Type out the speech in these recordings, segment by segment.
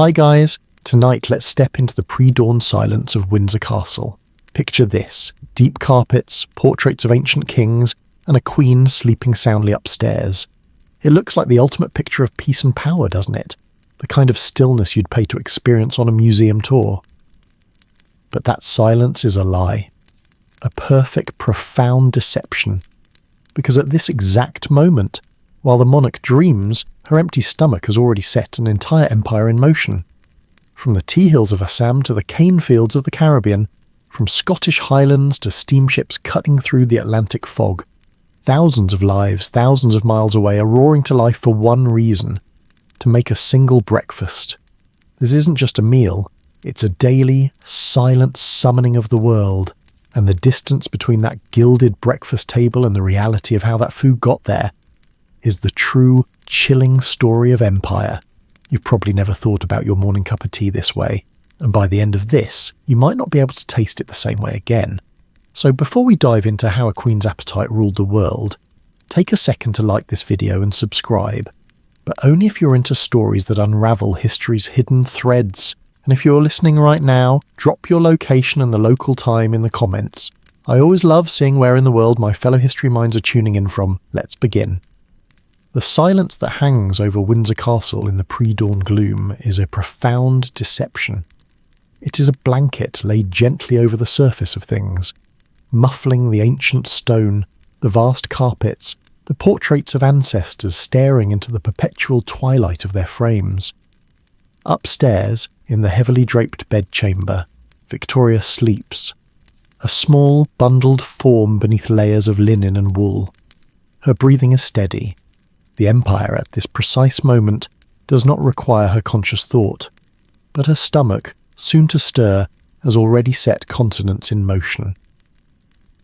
Hi guys, tonight let's step into the pre-dawn silence of Windsor Castle. Picture this: deep carpets, portraits of ancient kings, and a queen sleeping soundly upstairs. It looks like the ultimate picture of peace and power, doesn't it? The kind of stillness you'd pay to experience on a museum tour. But that silence is a lie. A perfect, profound deception. Because at this exact moment, while the monarch dreams, her empty stomach has already set an entire empire in motion. From the tea hills of Assam to the cane fields of the Caribbean, from Scottish highlands to steamships cutting through the Atlantic fog, thousands of lives, thousands of miles away are roaring to life for one reason: to make a single breakfast. This isn't just a meal, it's a daily, silent summoning of the world, and the distance between that gilded breakfast table and the reality of how that food got there is the true, chilling story of empire. You've probably never thought about your morning cup of tea this way, and by the end of this, you might not be able to taste it the same way again. So before we dive into how a queen's appetite ruled the world, take a second to like this video and subscribe, but only if you're into stories that unravel history's hidden threads. And if you're listening right now, drop your location and the local time in the comments. I always love seeing where in the world my fellow history minds are tuning in from. Let's begin. The silence that hangs over Windsor Castle in the pre-dawn gloom is a profound deception. It is a blanket laid gently over the surface of things, muffling the ancient stone, the vast carpets, the portraits of ancestors staring into the perpetual twilight of their frames. Upstairs, in the heavily draped bedchamber, Victoria sleeps, a small, bundled form beneath layers of linen and wool. Her breathing is steady. The empire at this precise moment does not require her conscious thought, but her stomach, soon to stir, has already set continents in motion.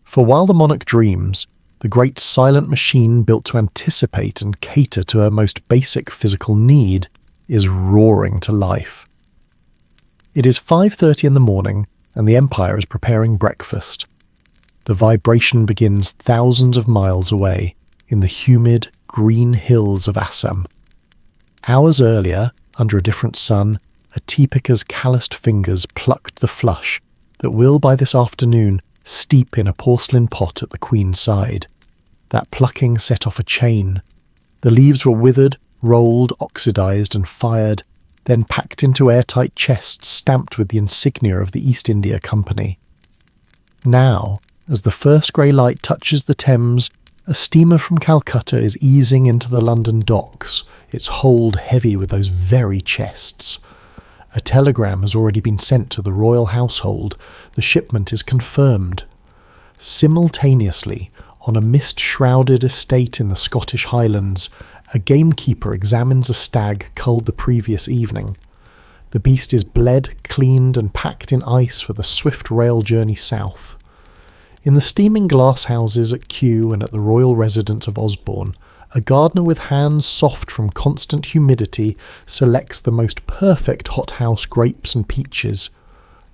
For while the monarch dreams, the great silent machine built to anticipate and cater to her most basic physical need is roaring to life. It is 5:30 in the morning, and the empire is preparing breakfast. The vibration begins thousands of miles away, in the humid, green hills of Assam. Hours earlier, under a different sun, a tea picker's calloused fingers plucked the flush that will, by this afternoon, steep in a porcelain pot at the queen's side. That plucking set off a chain. The leaves were withered, rolled, oxidized and fired, then packed into airtight chests stamped with the insignia of the East India Company. Now, as the first grey light touches the Thames, a steamer from Calcutta is easing into the London docks, its hold heavy with those very chests. A telegram has already been sent to the royal household. The shipment is confirmed. Simultaneously, on a mist-shrouded estate in the Scottish Highlands, a gamekeeper examines a stag culled the previous evening. The beast is bled, cleaned and packed in ice for the swift rail journey south. In the steaming glass houses at Kew and at the royal residence of Osborne, a gardener with hands soft from constant humidity selects the most perfect hothouse grapes and peaches,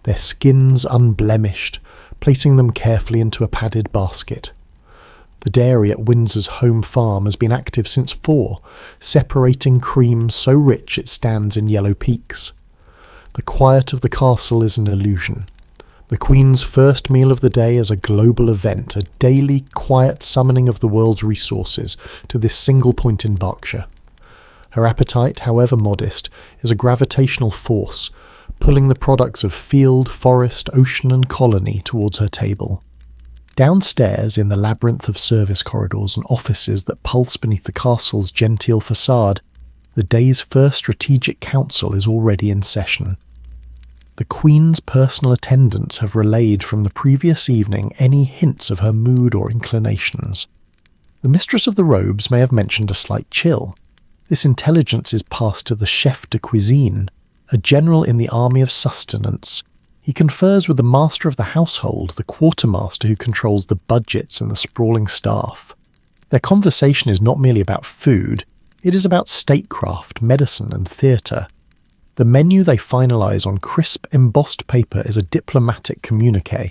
their skins unblemished, placing them carefully into a padded basket. The dairy at Windsor's home farm has been active since 4, separating cream so rich it stands in yellow peaks. The quiet of the castle is an illusion. The Queen's first meal of the day is a global event, a daily, quiet summoning of the world's resources to this single point in Berkshire. Her appetite, however modest, is a gravitational force, pulling the products of field, forest, ocean and colony towards her table. Downstairs, in the labyrinth of service corridors and offices that pulse beneath the castle's genteel facade, the day's first strategic council is already in session. The Queen's personal attendants have relayed from the previous evening any hints of her mood or inclinations. The mistress of the robes may have mentioned a slight chill. This intelligence is passed to the chef de cuisine, a general in the army of sustenance. He confers with the master of the household, the quartermaster who controls the budgets and the sprawling staff. Their conversation is not merely about food, it is about statecraft, medicine and theatre. The menu they finalise on crisp, embossed paper is a diplomatic communique.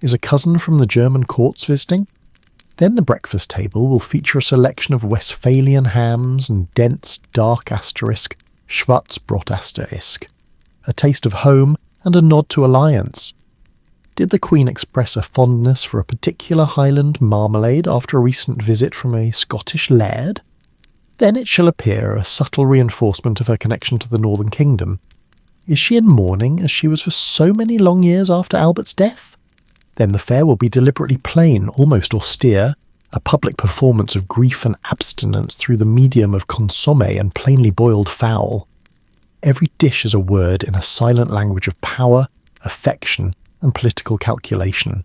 Is a cousin from the German courts visiting? Then the breakfast table will feature a selection of Westphalian hams and dense, dark asterisk Schwarz Brot asterisk, a taste of home and a nod to alliance. Did the Queen express a fondness for a particular Highland marmalade after a recent visit from a Scottish laird? Then it shall appear a subtle reinforcement of her connection to the Northern Kingdom. Is she in mourning as she was for so many long years after Albert's death? Then the fare will be deliberately plain, almost austere, a public performance of grief and abstinence through the medium of consommé and plainly boiled fowl. Every dish is a word in a silent language of power, affection, and political calculation.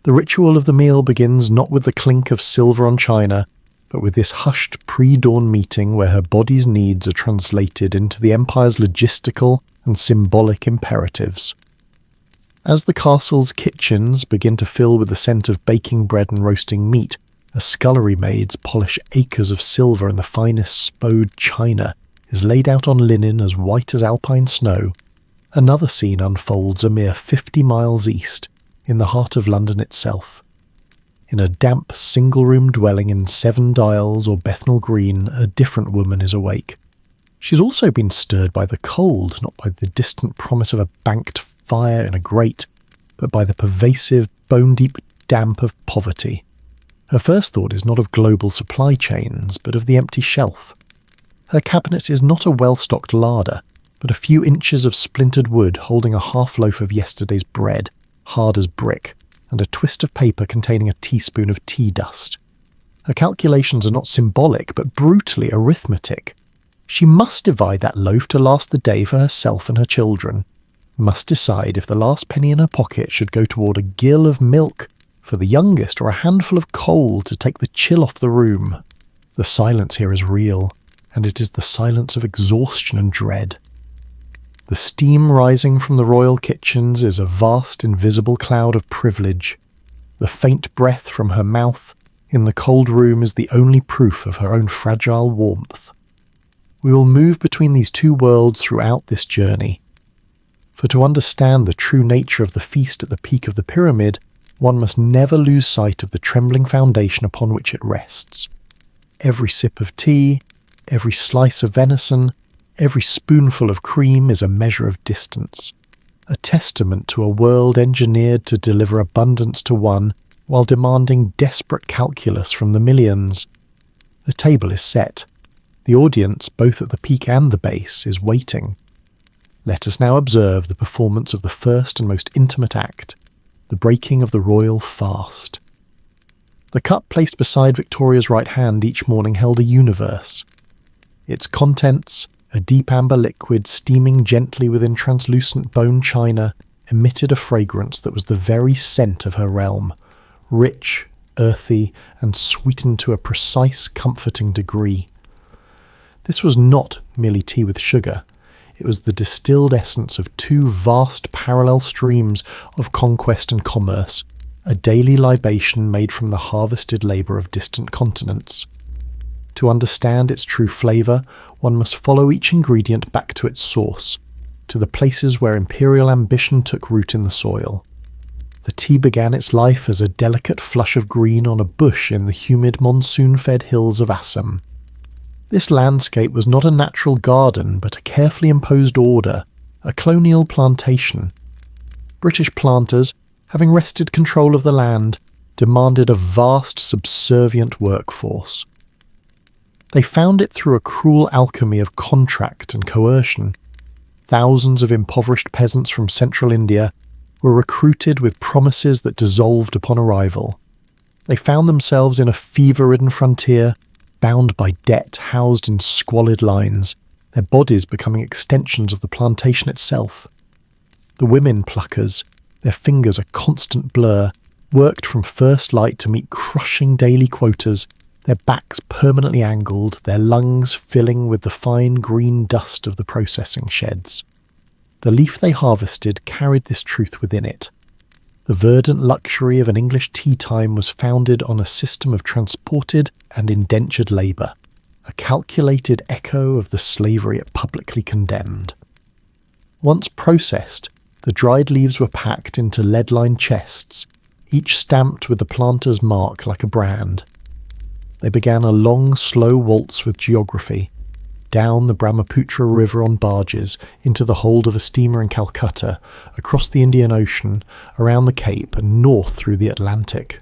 The ritual of the meal begins not with the clink of silver on china, but with this hushed pre-dawn meeting where her body's needs are translated into the empire's logistical and symbolic imperatives. As the castle's kitchens begin to fill with the scent of baking bread and roasting meat, as scullery maids polish acres of silver and the finest spode china is laid out on linen as white as alpine snow, another scene unfolds a mere 50 miles east, in the heart of London itself. In a damp single-room dwelling in Seven Dials or Bethnal Green, a different woman is awake. She's also been stirred by the cold, not by the distant promise of a banked fire in a grate, but by the pervasive, bone-deep damp of poverty. Her first thought is not of global supply chains, but of the empty shelf. Her cabinet is not a well-stocked larder, but a few inches of splintered wood holding a half-loaf of yesterday's bread, hard as brick, and a twist of paper containing a teaspoon of tea dust. Her calculations are not symbolic, but brutally arithmetic. She must divide that loaf to last the day for herself and her children, must decide if the last penny in her pocket should go toward a gill of milk for the youngest or a handful of coal to take the chill off the room. The silence here is real, and it is the silence of exhaustion and dread. The steam rising from the royal kitchens is a vast invisible cloud of privilege. The faint breath from her mouth in the cold room is the only proof of her own fragile warmth. We will move between these two worlds throughout this journey. For to understand the true nature of the feast at the peak of the pyramid, one must never lose sight of the trembling foundation upon which it rests. Every sip of tea, every slice of venison, every spoonful of cream is a measure of distance, a testament to a world engineered to deliver abundance to one while demanding desperate calculus from the millions. The table is set. The audience, both at the peak and the base, is waiting. Let us now observe the performance of the first and most intimate act, the breaking of the royal fast. The cup placed beside Victoria's right hand each morning held a universe. Its contents, a deep amber liquid steaming gently within translucent bone china, emitted a fragrance that was the very scent of her realm, rich, earthy, and sweetened to a precise, comforting degree. This was not merely tea with sugar. It was the distilled essence of two vast parallel streams of conquest and commerce, a daily libation made from the harvested labour of distant continents. To understand its true flavour, one must follow each ingredient back to its source, to the places where imperial ambition took root in the soil. The tea began its life as a delicate flush of green on a bush in the humid monsoon-fed hills of Assam. This landscape was not a natural garden, but a carefully imposed order, a colonial plantation. British planters, having wrested control of the land, demanded a vast subservient workforce. They found it through a cruel alchemy of contract and coercion. Thousands of impoverished peasants from central India were recruited with promises that dissolved upon arrival. They found themselves in a fever-ridden frontier, bound by debt, housed in squalid lines, their bodies becoming extensions of the plantation itself. The women pluckers, their fingers a constant blur, worked from first light to meet crushing daily quotas, their backs permanently angled, their lungs filling with the fine green dust of the processing sheds. The leaf they harvested carried this truth within it. The verdant luxury of an English tea time was founded on a system of transported and indentured labour, a calculated echo of the slavery it publicly condemned. Once processed, the dried leaves were packed into lead-lined chests, each stamped with the planter's mark like a brand. They began a long, slow waltz with geography. down the Brahmaputra River on barges, into the hold of a steamer in Calcutta, across the Indian Ocean, around the Cape and north through the Atlantic.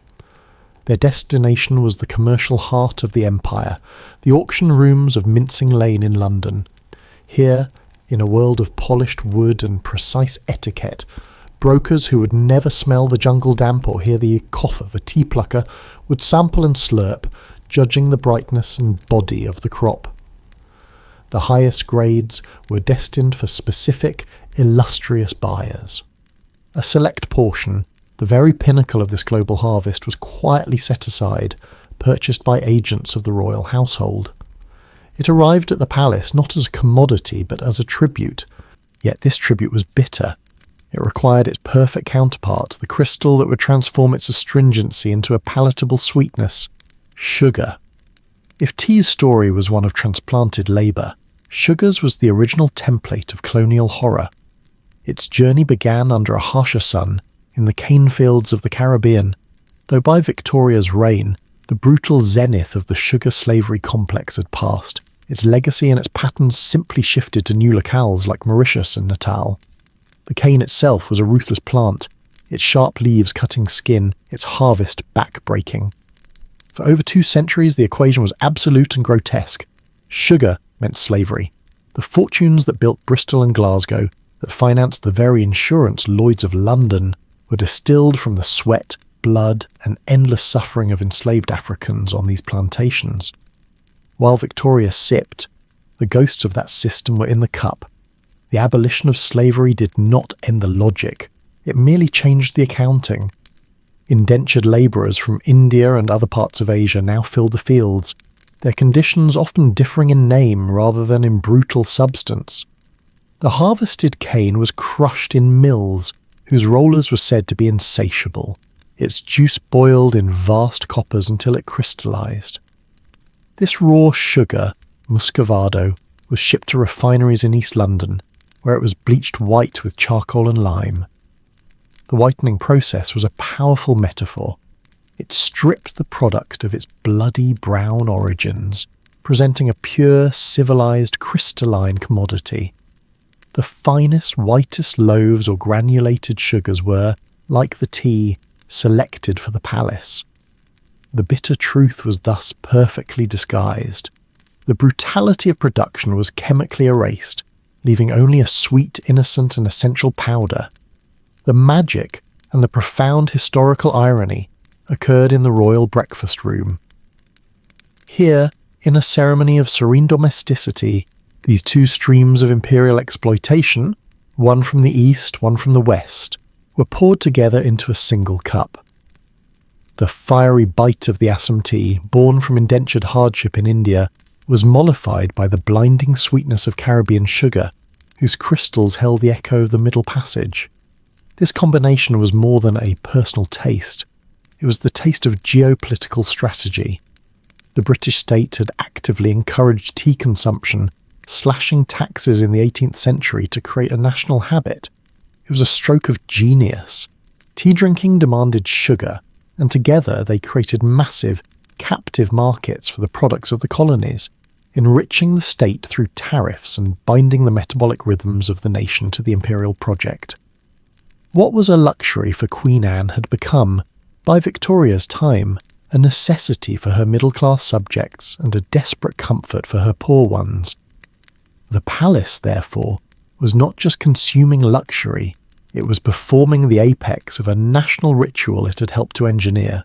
Their destination was the commercial heart of the empire, the auction rooms of Mincing Lane in London. Here, in a world of polished wood and precise etiquette, brokers who would never smell the jungle damp or hear the cough of a tea plucker would sample and slurp, judging the brightness and body of the crop. The highest grades were destined for specific, illustrious buyers. A select portion, the very pinnacle of this global harvest, was quietly set aside, purchased by agents of the royal household. It arrived at the palace not as a commodity but as a tribute, yet this tribute was bitter. It required its perfect counterpart, the crystal that would transform its astringency into a palatable sweetness: sugar. If tea's story was one of transplanted labour, sugar's was the original template of colonial horror. Its journey began under a harsher sun, in the cane fields of the Caribbean, though by Victoria's reign, the brutal zenith of the sugar slavery complex had passed. Its legacy and its patterns simply shifted to new locales like Mauritius and Natal. The cane itself was a ruthless plant, its sharp leaves cutting skin, its harvest back-breaking. For over 2 centuries, the equation was absolute and grotesque. Sugar meant slavery. The fortunes that built Bristol and Glasgow, that financed the very insurance Lloyds of London, were distilled from the sweat, blood, and endless suffering of enslaved Africans on these plantations. While Victoria sipped, the ghosts of that system were in the cup. The abolition of slavery did not end the logic, it merely changed the accounting. Indentured labourers from India and other parts of Asia now filled the fields, their conditions often differing in name rather than in brutal substance. The harvested cane was crushed in mills, whose rollers were said to be insatiable, its juice boiled in vast coppers until it crystallised. This raw sugar, muscovado, was shipped to refineries in East London, where it was bleached white with charcoal and lime. The whitening process was a powerful metaphor. It stripped the product of its bloody brown origins, presenting a pure, civilised, crystalline commodity. The finest, whitest loaves or granulated sugars were, like the tea, selected for the palace. The bitter truth was thus perfectly disguised. The brutality of production was chemically erased, leaving only a sweet, innocent and essential powder. The magic and the profound historical irony occurred in the royal breakfast room. Here, in a ceremony of serene domesticity, these 2 streams of imperial exploitation, one from the east, one from the west, were poured together into a single cup. The fiery bite of the Assam tea, born from indentured hardship in India, was mollified by the blinding sweetness of Caribbean sugar, whose crystals held the echo of the Middle Passage. This combination was more than a personal taste. It was the taste of geopolitical strategy. The British state had actively encouraged tea consumption, slashing taxes in the 18th century to create a national habit. It was a stroke of genius. Tea drinking demanded sugar, and together they created massive, captive markets for the products of the colonies, enriching the state through tariffs and binding the metabolic rhythms of the nation to the imperial project. What was a luxury for Queen Anne had become, by Victoria's time, a necessity for her middle-class subjects and a desperate comfort for her poor ones. The palace, therefore, was not just consuming luxury, it was performing the apex of a national ritual it had helped to engineer.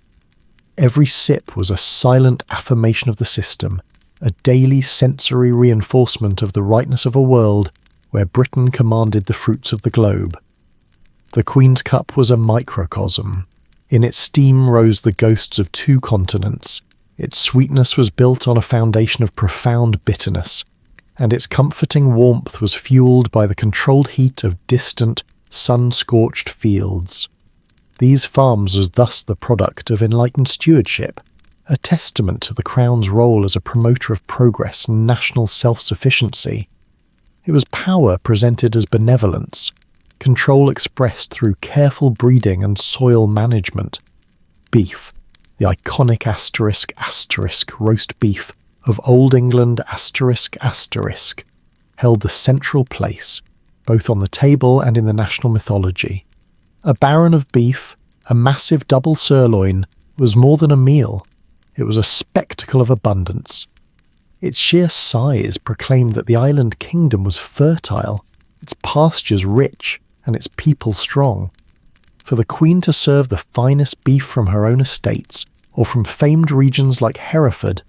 Every sip was a silent affirmation of the system, a daily sensory reinforcement of the rightness of a world where Britain commanded the fruits of the globe. The Queen's Cup was a microcosm. In its steam rose the ghosts of 2 continents. Its sweetness was built on a foundation of profound bitterness, and its comforting warmth was fueled by the controlled heat of distant, sun-scorched fields. These farms was thus the product of enlightened stewardship, a testament to the Crown's role as a promoter of progress and national self-sufficiency. It was power presented as benevolence, control expressed through careful breeding and soil management. Beef, the iconic ** roast beef, of Old England held the central place, both on the table and in the national mythology. A baron of beef, a massive double sirloin, was more than a meal. It was a spectacle of abundance. Its sheer size proclaimed that the island kingdom was fertile, its pastures rich, and its people strong. For the queen to serve the finest beef from her own estates, or from famed regions like Hereford,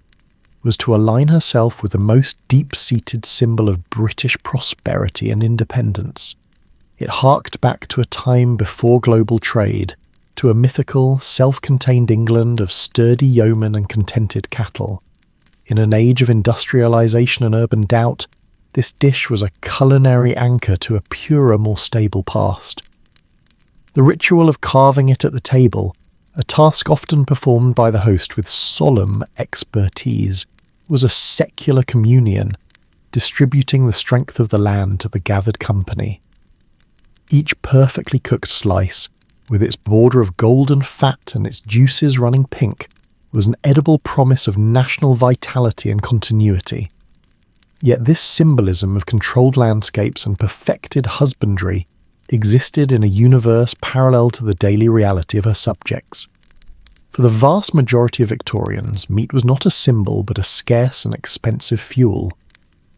was to align herself with the most deep-seated symbol of British prosperity and independence. It harked back to a time before global trade, to a mythical, self-contained England of sturdy yeomen and contented cattle. In an age of industrialisation and urban doubt, this dish was a culinary anchor to a purer, more stable past. The ritual of carving it at the table, a task often performed by the host with solemn expertise, was a secular communion, distributing the strength of the land to the gathered company. Each perfectly cooked slice, with its border of golden fat and its juices running pink, was an edible promise of national vitality and continuity. Yet this symbolism of controlled landscapes and perfected husbandry existed in a universe parallel to the daily reality of her subjects. For the vast majority of Victorians, meat was not a symbol but a scarce and expensive fuel.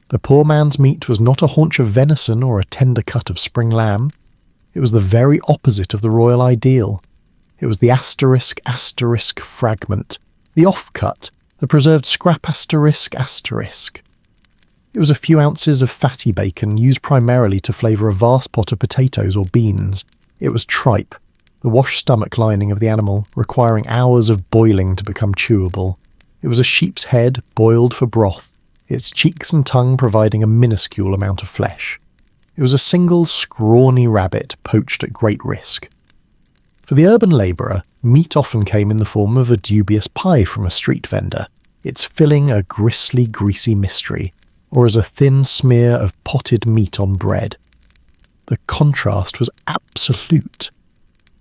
The poor man's meat was not a haunch of venison or a tender cut of spring lamb. It was the very opposite of the royal ideal. It was the *** fragment, the offcut, the preserved scrap ***. It was a few ounces of fatty bacon used primarily to flavour a vast pot of potatoes or beans. It was tripe, the washed stomach lining of the animal, requiring hours of boiling to become chewable. It was a sheep's head, boiled for broth, its cheeks and tongue providing a minuscule amount of flesh. It was a single scrawny rabbit poached at great risk. For the urban labourer, meat often came in the form of a dubious pie from a street vendor, its filling a gristly, greasy mystery, or as a thin smear of potted meat on bread. The contrast was absolute.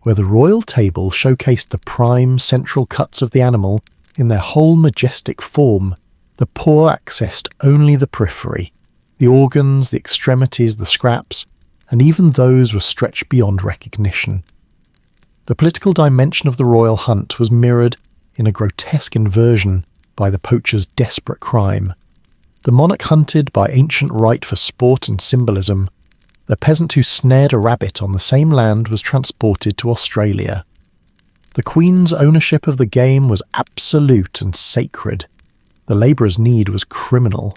Where the royal table showcased the prime central cuts of the animal in their whole majestic form, the poor accessed only the periphery, the organs, the extremities, the scraps, and even those were stretched beyond recognition. The political dimension of the royal hunt was mirrored, in a grotesque inversion, by the poacher's desperate crime. The monarch hunted by ancient right for sport and symbolism. The peasant who snared a rabbit on the same land was transported to Australia. The Queen's ownership of the game was absolute and sacred. The labourer's need was criminal.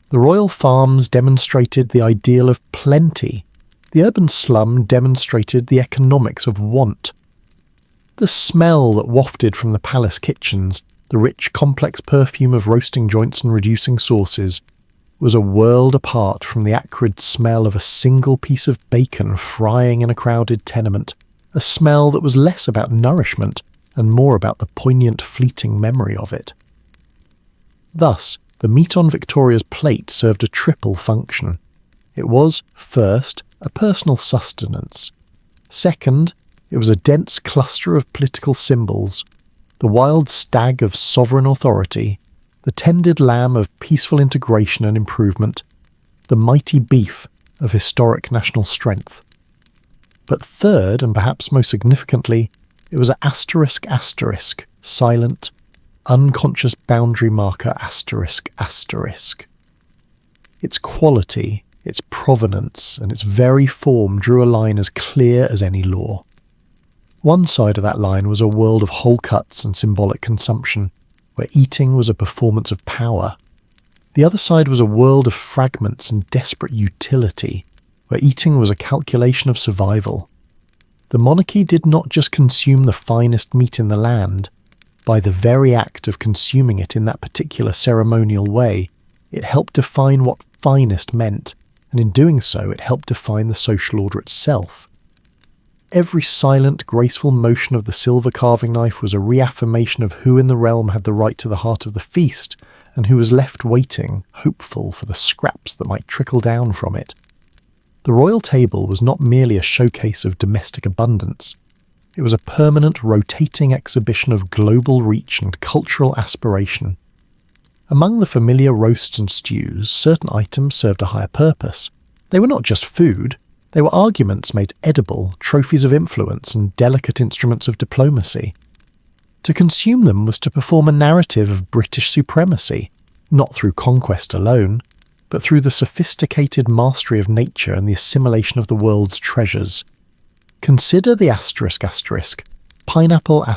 The royal farms demonstrated the ideal of plenty. The urban slum demonstrated the economics of want. The smell that wafted from the palace kitchens, the rich, complex perfume of roasting joints and reducing sauces, was a world apart from the acrid smell of a single piece of bacon frying in a crowded tenement, a smell that was less about nourishment and more about the poignant, fleeting memory of it. Thus, the meat on Victoria's plate served a triple function. It was, first, a personal sustenance. Second, it was a dense cluster of political symbols, the wild stag of sovereign authority, the tended lamb of peaceful integration and improvement, the mighty beef of historic national strength. But third, and perhaps most significantly, it was an ***, silent, unconscious boundary marker ***. Its quality, its provenance, and its very form drew a line as clear as any law. One side of that line was a world of whole cuts and symbolic consumption, where eating was a performance of power. The other side was a world of fragments and desperate utility, where eating was a calculation of survival. The monarchy did not just consume the finest meat in the land. By the very act of consuming it in that particular ceremonial way, it helped define what finest meant, and in doing so it helped define the social order itself. Every silent, graceful motion of the silver carving knife was a reaffirmation of who in the realm had the right to the heart of the feast, and who was left waiting, hopeful for the scraps that might trickle down from it. The royal table was not merely a showcase of domestic abundance. It was a permanent, rotating exhibition of global reach and cultural aspiration. Among the familiar roasts and stews, certain items served a higher purpose. They were not just food, they were arguments made edible, trophies of influence, and delicate instruments of diplomacy. To consume them was to perform a narrative of British supremacy, not through conquest alone, but through the sophisticated mastery of nature and the assimilation of the world's treasures. Consider the pineapple ***.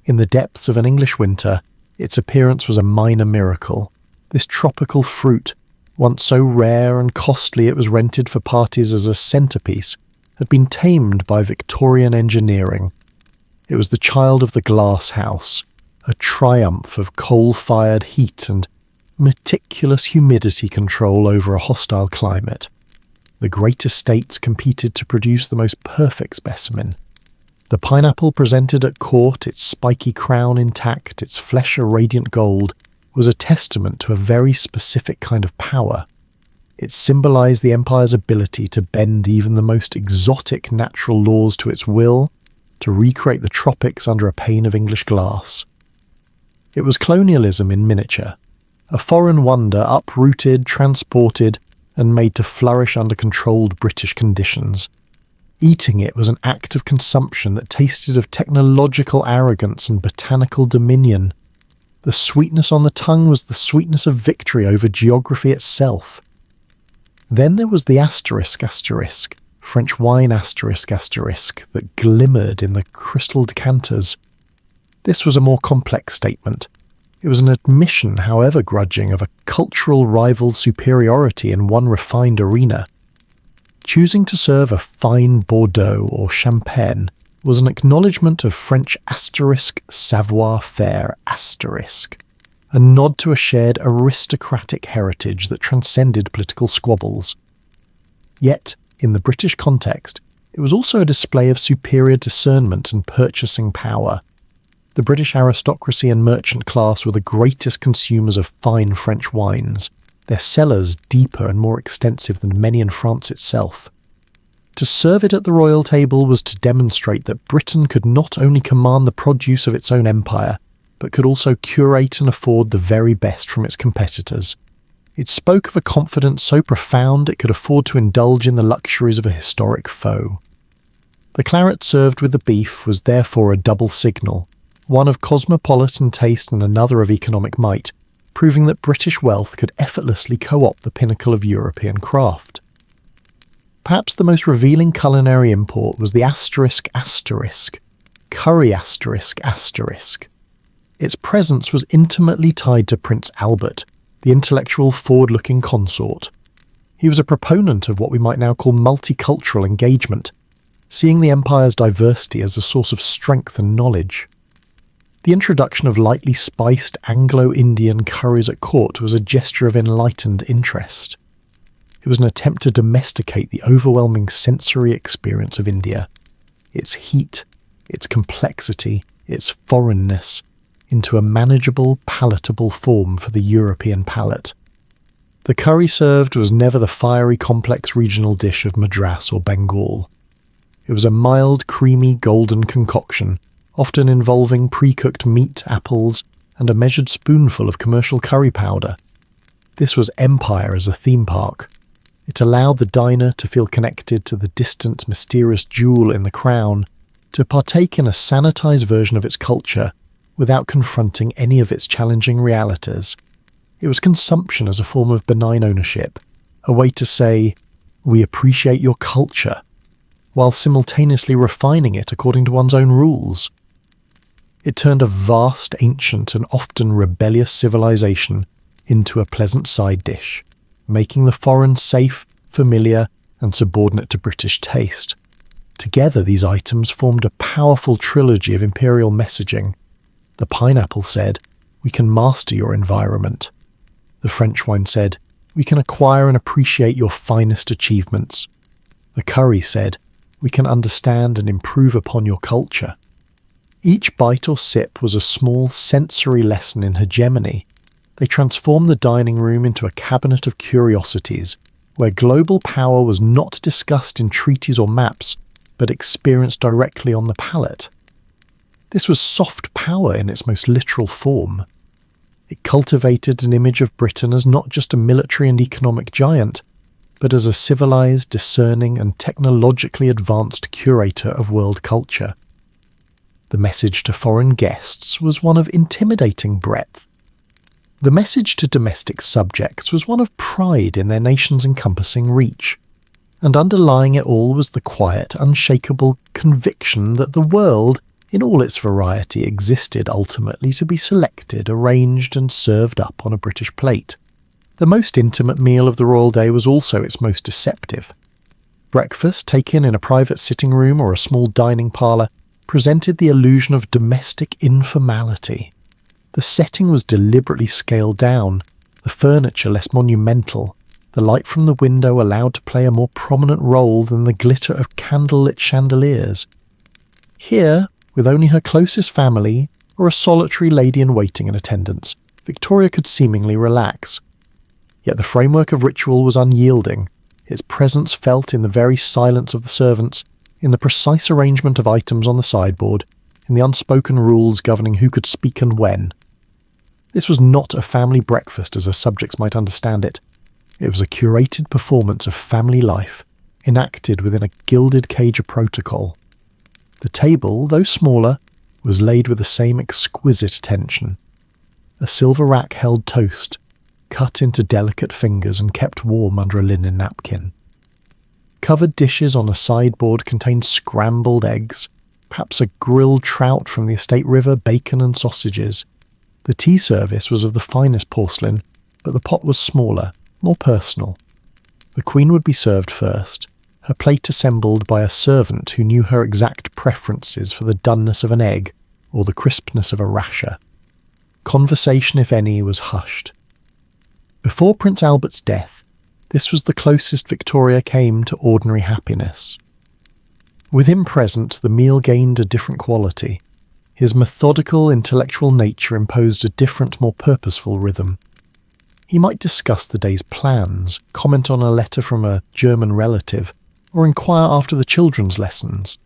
In the depths of an English winter, its appearance was a minor miracle. This tropical fruit, once so rare and costly it was rented for parties as a centrepiece, had been tamed by Victorian engineering. It was the child of the glass house, a triumph of coal-fired heat and meticulous humidity control over a hostile climate. The great estates competed to produce the most perfect specimen. The pineapple presented at court, its spiky crown intact, its flesh a radiant gold, was a testament to a very specific kind of power. It symbolized the empire's ability to bend even the most exotic natural laws to its will, to recreate the tropics under a pane of English glass. It was colonialism in miniature, a foreign wonder uprooted, transported, and made to flourish under controlled British conditions. Eating it was an act of consumption that tasted of technological arrogance and botanical dominion. The sweetness on the tongue was the sweetness of victory over geography itself. Then there was the ***, French wine ***, that glimmered in the crystal decanters. This was a more complex statement. It was an admission, however grudging, of a cultural rival's superiority in one refined arena. Choosing to serve a fine Bordeaux or Champagne was an acknowledgement of French savoir-faire a nod to a shared aristocratic heritage that transcended political squabbles. Yet, in the British context, it was also a display of superior discernment and purchasing power. The British aristocracy and merchant class were the greatest consumers of fine French wines, their cellars deeper and more extensive than many in France itself. To serve it at the royal table was to demonstrate that Britain could not only command the produce of its own empire, but could also curate and afford the very best from its competitors. It spoke of a confidence so profound it could afford to indulge in the luxuries of a historic foe. The claret served with the beef was therefore a double signal, one of cosmopolitan taste and another of economic might, proving that British wealth could effortlessly co-opt the pinnacle of European craft. Perhaps the most revealing culinary import was the ***, curry ***. Its presence was intimately tied to Prince Albert, the intellectual forward-looking consort. He was a proponent of what we might now call multicultural engagement, seeing the empire's diversity as a source of strength and knowledge. The introduction of lightly spiced Anglo-Indian curries at court was a gesture of enlightened interest. It was an attempt to domesticate the overwhelming sensory experience of India, its heat, its complexity, its foreignness, into a manageable, palatable form for the European palate. The curry served was never the fiery, complex regional dish of Madras or Bengal. It was a mild, creamy, golden concoction, often involving pre-cooked meat, apples, and a measured spoonful of commercial curry powder. This was empire as a theme park. It allowed the diner to feel connected to the distant, mysterious jewel in the crown, to partake in a sanitized version of its culture without confronting any of its challenging realities. It was consumption as a form of benign ownership, a way to say, "We appreciate your culture," while simultaneously refining it according to one's own rules. It turned a vast, ancient, and often rebellious civilization into a pleasant side dish, making the foreign safe, familiar, and subordinate to British taste. Together, these items formed a powerful trilogy of imperial messaging. The pineapple said, "We can master your environment." The French wine said, "We can acquire and appreciate your finest achievements." The curry said, "We can understand and improve upon your culture." Each bite or sip was a small sensory lesson in hegemony. They transformed the dining room into a cabinet of curiosities, where global power was not discussed in treaties or maps, but experienced directly on the palate. This was soft power in its most literal form. It cultivated an image of Britain as not just a military and economic giant, but as a civilized, discerning, and technologically advanced curator of world culture. The message to foreign guests was one of intimidating breadth. The message to domestic subjects was one of pride in their nation's encompassing reach. And underlying it all was the quiet, unshakable conviction that the world, in all its variety, existed ultimately to be selected, arranged, and served up on a British plate. The most intimate meal of the royal day was also its most deceptive. Breakfast, taken in a private sitting room or a small dining parlour, presented the illusion of domestic informality. The setting was deliberately scaled down, the furniture less monumental, the light from the window allowed to play a more prominent role than the glitter of candlelit chandeliers. Here, with only her closest family or a solitary lady-in-waiting in attendance, Victoria could seemingly relax. Yet the framework of ritual was unyielding, its presence felt in the very silence of the servants, in the precise arrangement of items on the sideboard, in the unspoken rules governing who could speak and when. This was not a family breakfast as her subjects might understand it. It was a curated performance of family life, enacted within a gilded cage of protocol. The table, though smaller, was laid with the same exquisite attention. A silver rack held toast, cut into delicate fingers and kept warm under a linen napkin. Covered dishes on a sideboard contained scrambled eggs, perhaps a grilled trout from the estate river, bacon and sausages. The tea service was of the finest porcelain, but the pot was smaller, more personal. The Queen would be served first, her plate assembled by a servant who knew her exact preferences for the doneness of an egg or the crispness of a rasher. Conversation, if any, was hushed. Before Prince Albert's death, this was the closest Victoria came to ordinary happiness. With him present, the meal gained a different quality. His methodical, intellectual nature imposed a different, more purposeful rhythm. He might discuss the day's plans, comment on a letter from a German relative, or inquire after the children's lessons.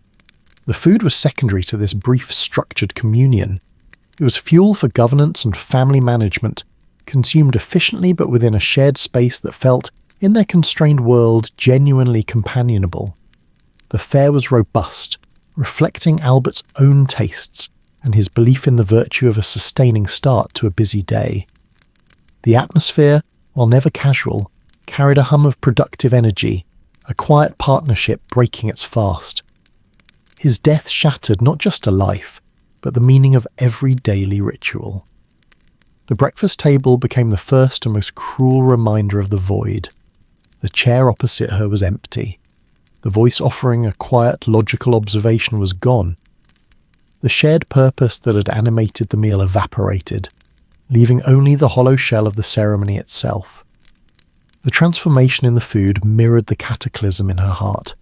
The food was secondary to this brief, structured communion. It was fuel for governance and family management, consumed efficiently but within a shared space that felt, in their constrained world, genuinely companionable. The fare was robust, reflecting Albert's own tastes and his belief in the virtue of a sustaining start to a busy day. The atmosphere, while never casual, carried a hum of productive energy, a quiet partnership breaking its fast. His death shattered not just a life, but the meaning of every daily ritual. The breakfast table became the first and most cruel reminder of the void. The chair opposite her was empty. The voice offering a quiet, logical observation was gone. The shared purpose that had animated the meal evaporated, leaving only the hollow shell of the ceremony itself. The transformation in the food mirrored the cataclysm in her heart.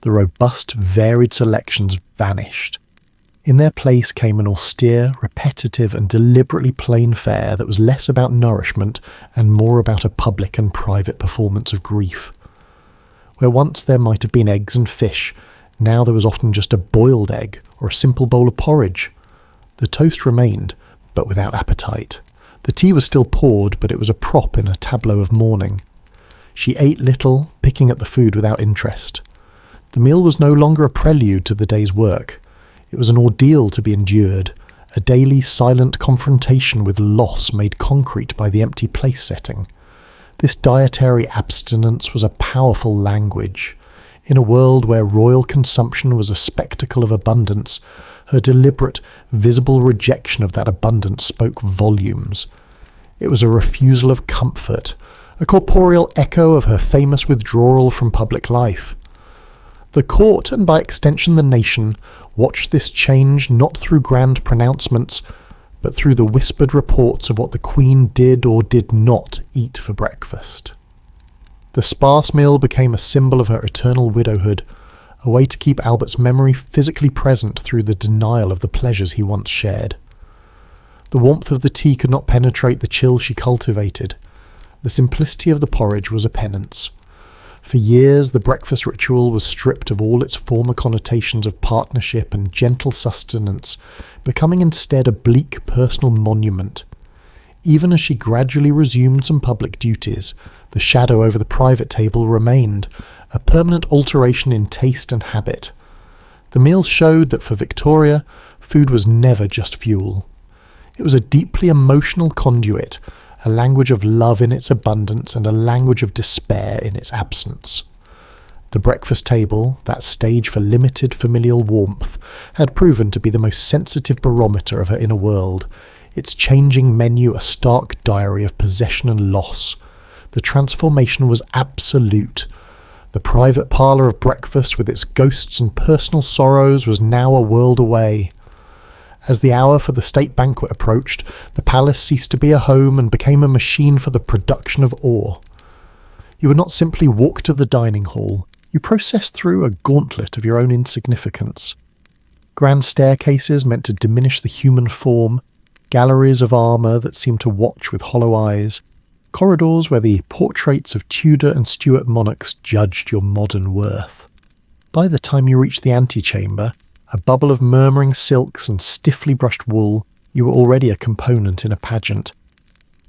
The robust, varied selections vanished. In their place came an austere, repetitive, and deliberately plain fare that was less about nourishment and more about a public and private performance of grief. Where once there might have been eggs and fish, now there was often just a boiled egg or a simple bowl of porridge. The toast remained, but without appetite. The tea was still poured, but it was a prop in a tableau of mourning. She ate little, picking at the food without interest. The meal was no longer a prelude to the day's work. It was an ordeal to be endured, a daily silent confrontation with loss made concrete by the empty place setting. This dietary abstinence was a powerful language. In a world where royal consumption was a spectacle of abundance, her deliberate, visible rejection of that abundance spoke volumes. It was a refusal of comfort, a corporeal echo of her famous withdrawal from public life. The court, and by extension the nation, watched this change not through grand pronouncements, but through the whispered reports of what the Queen did or did not eat for breakfast. The sparse meal became a symbol of her eternal widowhood, a way to keep Albert's memory physically present through the denial of the pleasures he once shared. The warmth of the tea could not penetrate the chill she cultivated. The simplicity of the porridge was a penance. For years, the breakfast ritual was stripped of all its former connotations of partnership and gentle sustenance, becoming instead a bleak personal monument. Even as she gradually resumed some public duties, the shadow over the private table remained, a permanent alteration in taste and habit. The meal showed that for Victoria, food was never just fuel. It was a deeply emotional conduit, a language of love in its abundance and a language of despair in its absence. The breakfast table, that stage for limited familial warmth, had proven to be the most sensitive barometer of her inner world, its changing menu a stark diary of possession and loss. The transformation was absolute. The private parlour of breakfast with its ghosts and personal sorrows was now a world away. As the hour for the state banquet approached, the palace ceased to be a home and became a machine for the production of awe. You would not simply walk to the dining hall, you processed through a gauntlet of your own insignificance. Grand staircases meant to diminish the human form, galleries of armour that seemed to watch with hollow eyes, corridors where the portraits of Tudor and Stuart monarchs judged your modern worth. By the time you reached the antechamber, a bubble of murmuring silks and stiffly brushed wool, you were already a component in a pageant.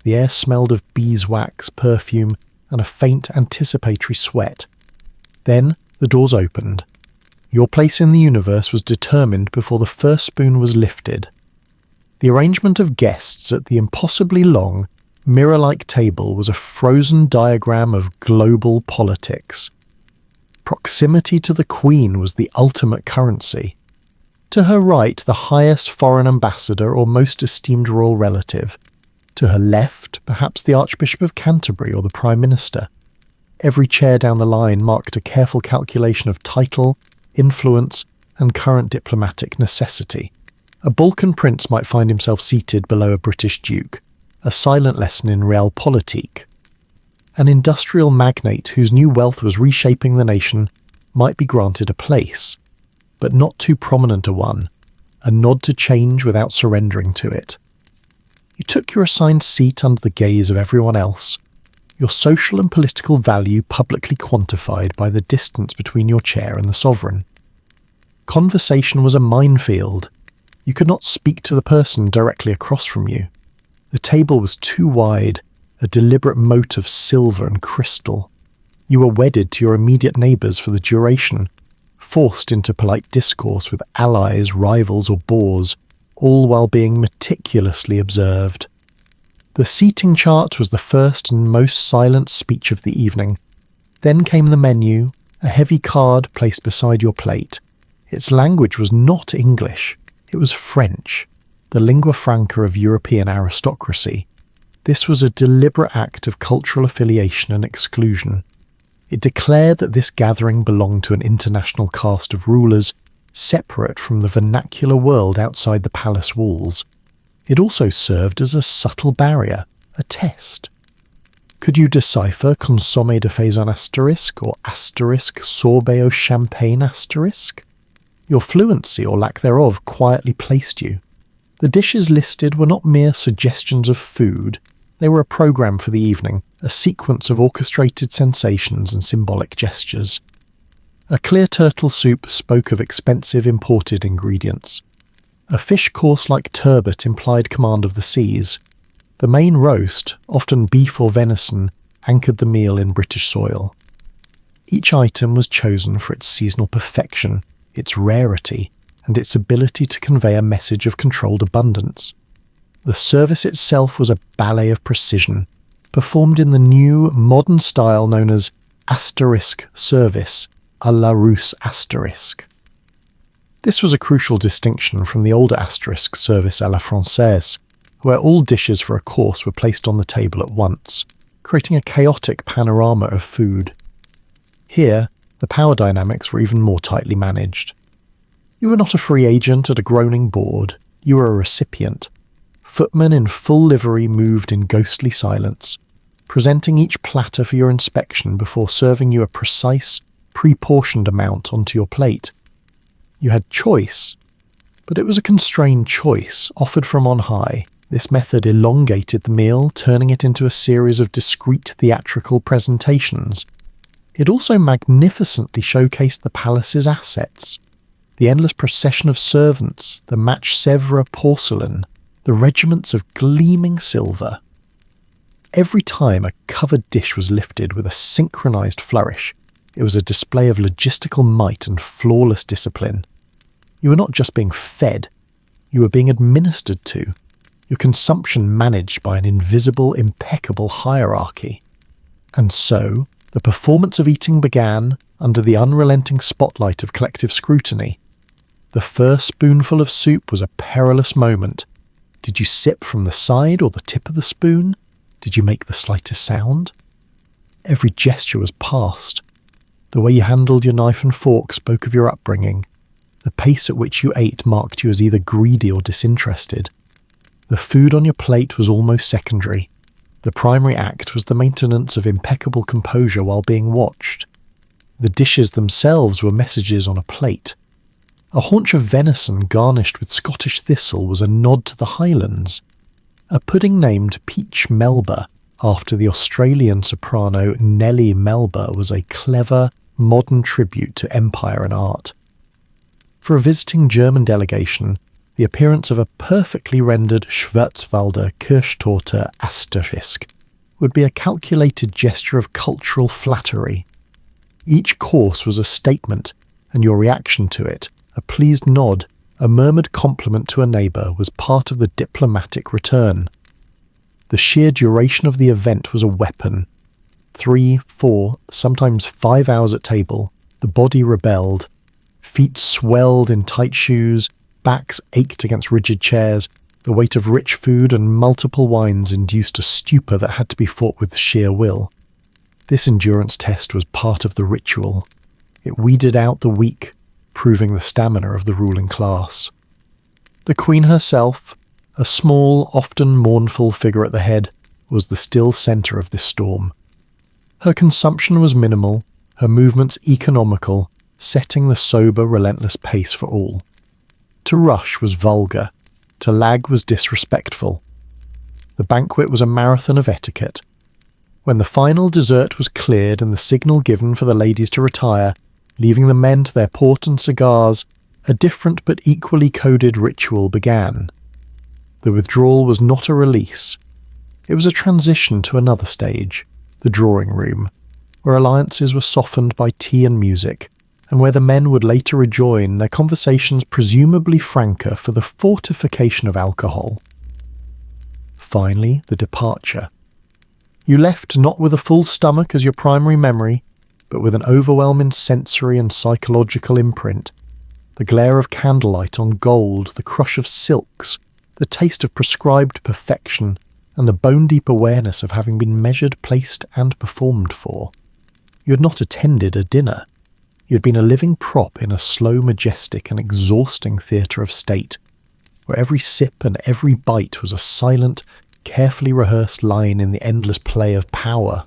The air smelled of beeswax, perfume, and a faint anticipatory sweat. Then the doors opened. Your place in the universe was determined before the first spoon was lifted. The arrangement of guests at the impossibly long, mirror-like table was a frozen diagram of global politics. Proximity to the Queen was the ultimate currency. To her right, the highest foreign ambassador or most esteemed royal relative. To her left, perhaps the Archbishop of Canterbury or the Prime Minister. Every chair down the line marked a careful calculation of title, influence, and current diplomatic necessity. A Balkan prince might find himself seated below a British duke, a silent lesson in realpolitik. An industrial magnate whose new wealth was reshaping the nation might be granted a place, but not too prominent a one, a nod to change without surrendering to it. You took your assigned seat under the gaze of everyone else, your social and political value publicly quantified by the distance between your chair and the sovereign. Conversation was a minefield. You could not speak to the person directly across from you. The table was too wide, a deliberate moat of silver and crystal. You were wedded to your immediate neighbours for the duration, forced into polite discourse with allies, rivals or bores, all while being meticulously observed. The seating chart was the first and most silent speech of the evening. Then came the menu, a heavy card placed beside your plate. Its language was not English, it was French, the lingua franca of European aristocracy. This was a deliberate act of cultural affiliation and exclusion. It declared that this gathering belonged to an international caste of rulers, separate from the vernacular world outside the palace walls. It also served as a subtle barrier, a test. Could you decipher consommé de faisan asterisk or asterisk sorbet au champagne asterisk? Your fluency or lack thereof quietly placed you. The dishes listed were not mere suggestions of food, they were a programme for the evening, a sequence of orchestrated sensations and symbolic gestures. A clear turtle soup spoke of expensive imported ingredients. A fish course like turbot implied command of the seas. The main roast, often beef or venison, anchored the meal in British soil. Each item was chosen for its seasonal perfection, its rarity, and its ability to convey a message of controlled abundance. The service itself was a ballet of precision, performed in the new, modern style known as asterisk service, à la Russe asterisk. This was a crucial distinction from the older asterisk service à la Française, where all dishes for a course were placed on the table at once, creating a chaotic panorama of food. Here, the power dynamics were even more tightly managed. You were not a free agent at a groaning board, you were a recipient. Footmen in full livery moved in ghostly silence, presenting each platter for your inspection before serving you a precise, pre-portioned amount onto your plate. You had choice, but it was a constrained choice offered from on high. This method elongated the meal, turning it into a series of discrete theatrical presentations. It also magnificently showcased the palace's assets. The endless procession of servants, the match Sèvres porcelain, the regiments of gleaming silver. Every time a covered dish was lifted with a synchronized flourish, it was a display of logistical might and flawless discipline. You were not just being fed, you were being administered to, your consumption managed by an invisible, impeccable hierarchy. And so, the performance of eating began under the unrelenting spotlight of collective scrutiny. The first spoonful of soup was a perilous moment. Did you sip from the side or the tip of the spoon? Did you make the slightest sound? Every gesture was passed. The way you handled your knife and fork spoke of your upbringing. The pace at which you ate marked you as either greedy or disinterested. The food on your plate was almost secondary. The primary act was the maintenance of impeccable composure while being watched. The dishes themselves were messages on a plate. A haunch of venison garnished with Scottish thistle was a nod to the Highlands. A pudding named Peach Melba, after the Australian soprano Nellie Melba, was a clever, modern tribute to empire and art. For a visiting German delegation, the appearance of a perfectly rendered Schwarzwälder Kirschtorte Asterisk would be a calculated gesture of cultural flattery. Each course was a statement, and your reaction to it, a pleased nod, a murmured compliment to a neighbour, was part of the diplomatic return. The sheer duration of the event was a weapon. 3, 4, sometimes 5 hours at table, the body rebelled. Feet swelled in tight shoes, backs ached against rigid chairs. The weight of rich food and multiple wines induced a stupor that had to be fought with sheer will. This endurance test was part of the ritual. It weeded out the weak, proving the stamina of the ruling class. The Queen herself, a small, often mournful figure at the head, was the still centre of this storm. Her consumption was minimal, her movements economical, setting the sober, relentless pace for all. To rush was vulgar, to lag was disrespectful. The banquet was a marathon of etiquette. When the final dessert was cleared and the signal given for the ladies to retire, leaving the men to their port and cigars, a different but equally coded ritual began. The withdrawal was not a release. It was a transition to another stage, the drawing room, where alliances were softened by tea and music, and where the men would later rejoin, their conversations presumably franker for the fortification of alcohol. Finally, the departure. You left not with a full stomach as your primary memory, but with an overwhelming sensory and psychological imprint. The glare of candlelight on gold, the crush of silks, the taste of prescribed perfection, and the bone-deep awareness of having been measured, placed, and performed for. You had not attended a dinner. You had been a living prop in a slow, majestic, and exhausting theatre of state, where every sip and every bite was a silent, carefully rehearsed line in the endless play of power.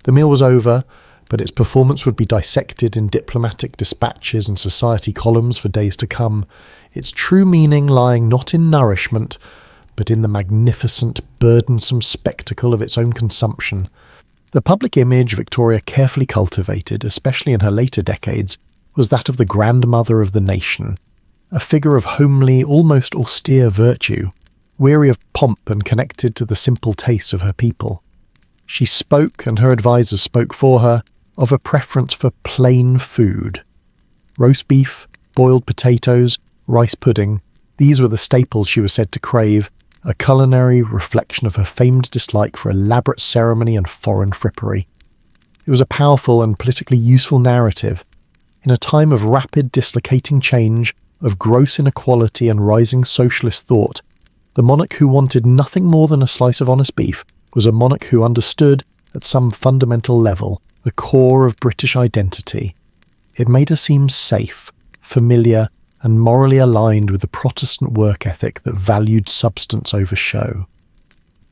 The meal was over, but its performance would be dissected in diplomatic dispatches and society columns for days to come, its true meaning lying not in nourishment, but in the magnificent, burdensome spectacle of its own consumption. The public image Victoria carefully cultivated, especially in her later decades, was that of the grandmother of the nation, a figure of homely, almost austere virtue, weary of pomp and connected to the simple tastes of her people. She spoke, and her advisers spoke for her, of a preference for plain food. Roast beef, boiled potatoes, rice pudding, these were the staples she was said to crave, a culinary reflection of her famed dislike for elaborate ceremony and foreign frippery. It was a powerful and politically useful narrative. In a time of rapid dislocating change, of gross inequality and rising socialist thought, the monarch who wanted nothing more than a slice of honest beef was a monarch who understood, at some fundamental level, the core of British identity. It made her seem safe, familiar, and morally aligned with the Protestant work ethic that valued substance over show.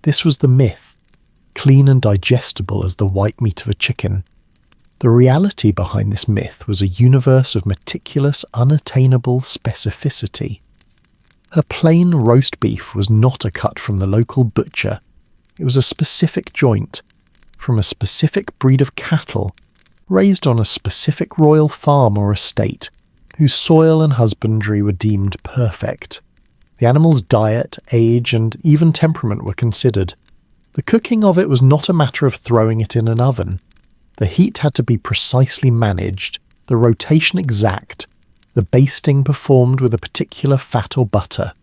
This was the myth, clean and digestible as the white meat of a chicken. The reality behind this myth was a universe of meticulous, unattainable specificity. Her plain roast beef was not a cut from the local butcher. It was a specific joint, from a specific breed of cattle, raised on a specific royal farm or estate, whose soil and husbandry were deemed perfect. The animal's diet, age, and even temperament were considered. The cooking of it was not a matter of throwing it in an oven. The heat had to be precisely managed, the rotation exact, the basting performed with a particular fat or butter.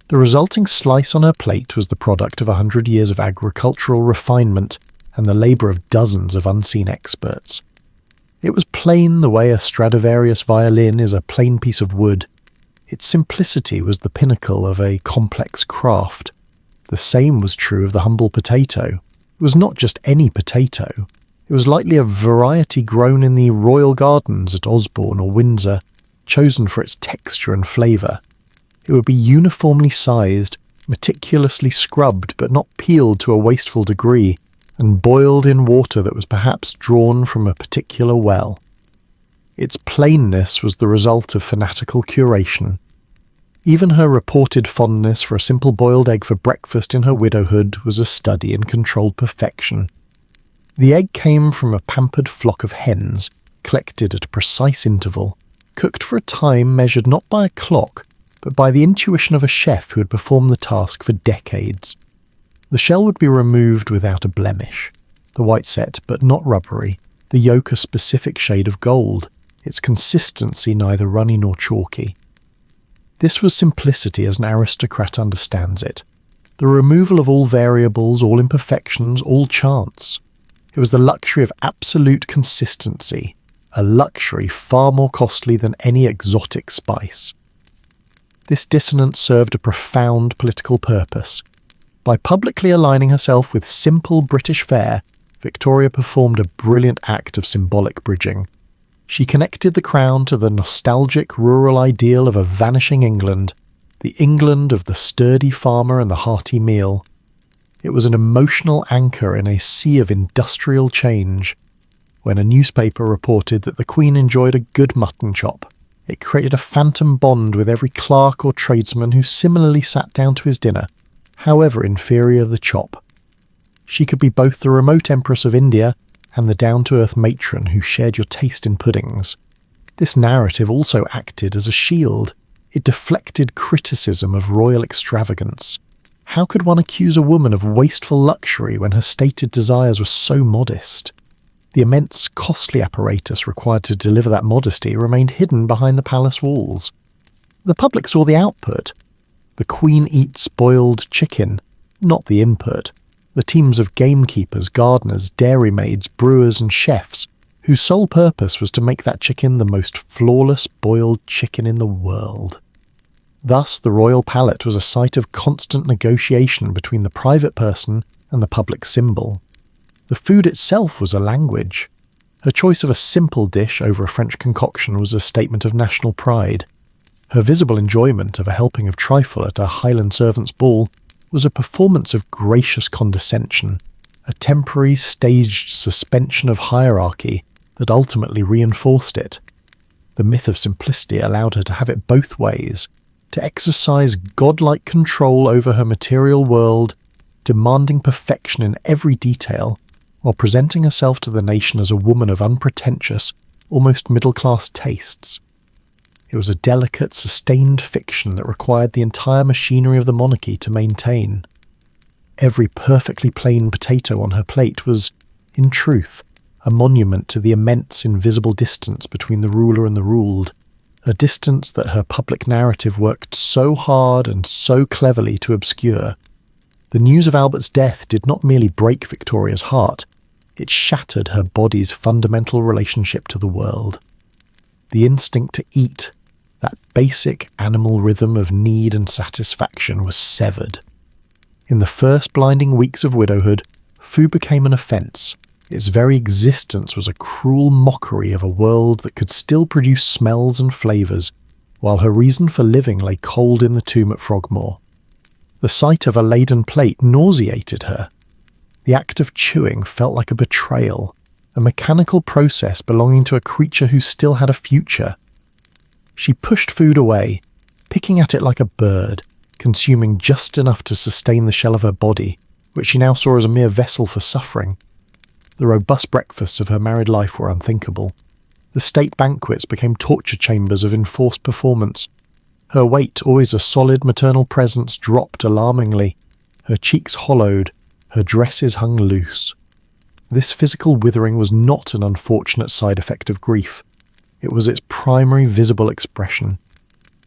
The resulting slice on her plate was the product of 100 years of agricultural refinement and the labour of dozens of unseen experts. It was plain the way a Stradivarius violin is a plain piece of wood. Its simplicity was the pinnacle of a complex craft. The same was true of the humble potato. It was not just any potato. It was likely a variety grown in the royal gardens at Osborne or Windsor, chosen for its texture and flavour. It would be uniformly sized, meticulously scrubbed but not peeled to a wasteful degree, and boiled in water that was perhaps drawn from a particular well. Its plainness was the result of fanatical curation. Even her reported fondness for a simple boiled egg for breakfast in her widowhood was a study in controlled perfection. The egg came from a pampered flock of hens, collected at a precise interval, cooked for a time measured not by a clock, but by the intuition of a chef who had performed the task for decades. The shell would be removed without a blemish, the white set but not rubbery, the yolk a specific shade of gold, its consistency neither runny nor chalky. This was simplicity as an aristocrat understands it, the removal of all variables, all imperfections, all chance. It was the luxury of absolute consistency, a luxury far more costly than any exotic spice. This dissonance served a profound political purpose. By publicly aligning herself with simple British fare, Victoria performed a brilliant act of symbolic bridging. She connected the crown to the nostalgic rural ideal of a vanishing England, the England of the sturdy farmer and the hearty meal. It was an emotional anchor in a sea of industrial change. When a newspaper reported that the Queen enjoyed a good mutton chop, it created a phantom bond with every clerk or tradesman who similarly sat down to his dinner, however inferior the chop. She could be both the remote Empress of India and the down-to-earth matron who shared your taste in puddings. This narrative also acted as a shield. It deflected criticism of royal extravagance. How could one accuse a woman of wasteful luxury when her stated desires were so modest? The immense, costly apparatus required to deliver that modesty remained hidden behind the palace walls. The public saw the output. The Queen eats boiled chicken, not the input. The teams of gamekeepers, gardeners, dairymaids, brewers and chefs, whose sole purpose was to make that chicken the most flawless boiled chicken in the world. Thus, the royal palate was a site of constant negotiation between the private person and the public symbol. The food itself was a language. Her choice of a simple dish over a French concoction was a statement of national pride. Her visible enjoyment of a helping of trifle at a Highland servant's ball was a performance of gracious condescension, a temporary staged suspension of hierarchy that ultimately reinforced it. The myth of simplicity allowed her to have it both ways, to exercise godlike control over her material world, demanding perfection in every detail, while presenting herself to the nation as a woman of unpretentious, almost middle-class tastes. It was a delicate, sustained fiction that required the entire machinery of the monarchy to maintain. Every perfectly plain potato on her plate was, in truth, a monument to the immense invisible distance between the ruler and the ruled, a distance that her public narrative worked so hard and so cleverly to obscure. The news of Albert's death did not merely break Victoria's heart, it shattered her body's fundamental relationship to the world. The instinct to eat, that basic animal rhythm of need and satisfaction, was severed. In the first blinding weeks of widowhood, food became an offence. Its very existence was a cruel mockery of a world that could still produce smells and flavours, while her reason for living lay cold in the tomb at Frogmore. The sight of a laden plate nauseated her. The act of chewing felt like a betrayal, a mechanical process belonging to a creature who still had a future. She pushed food away, picking at it like a bird, consuming just enough to sustain the shell of her body, which she now saw as a mere vessel for suffering. The robust breakfasts of her married life were unthinkable. The state banquets became torture chambers of enforced performance. Her weight, always a solid maternal presence, dropped alarmingly. Her cheeks hollowed, Her dresses hung loose. This physical withering was not an unfortunate side effect of grief. It was its primary visible expression.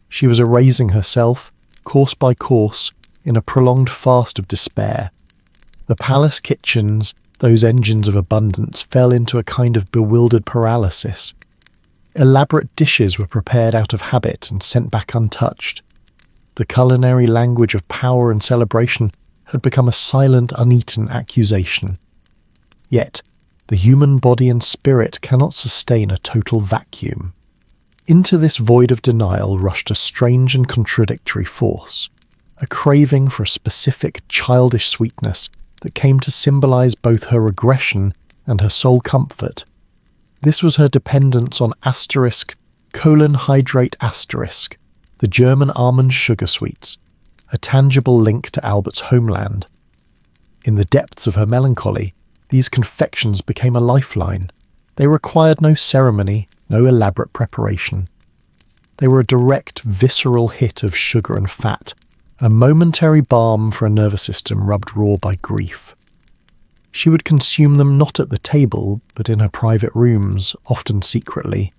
She was erasing herself, course by course, in a prolonged fast of despair. The palace kitchens, those engines of abundance, fell into a kind of bewildered paralysis. Elaborate dishes were prepared out of habit and sent back untouched. The culinary language of power and celebration had become a silent, uneaten accusation. Yet, the human body and spirit cannot sustain a total vacuum. Into this void of denial rushed a strange and contradictory force, a craving for a specific childish sweetness that came to symbolize both her regression and her sole comfort. This was her dependence on colon hydrate asterisk, the German almond sugar sweets, a tangible link to Albert's homeland. In the depths of her melancholy, these confections became a lifeline. They required no ceremony, no elaborate preparation. They were a direct, visceral hit of sugar and fat, a momentary balm for a nervous system rubbed raw by grief. She would consume them not at the table, but in her private rooms, often secretly,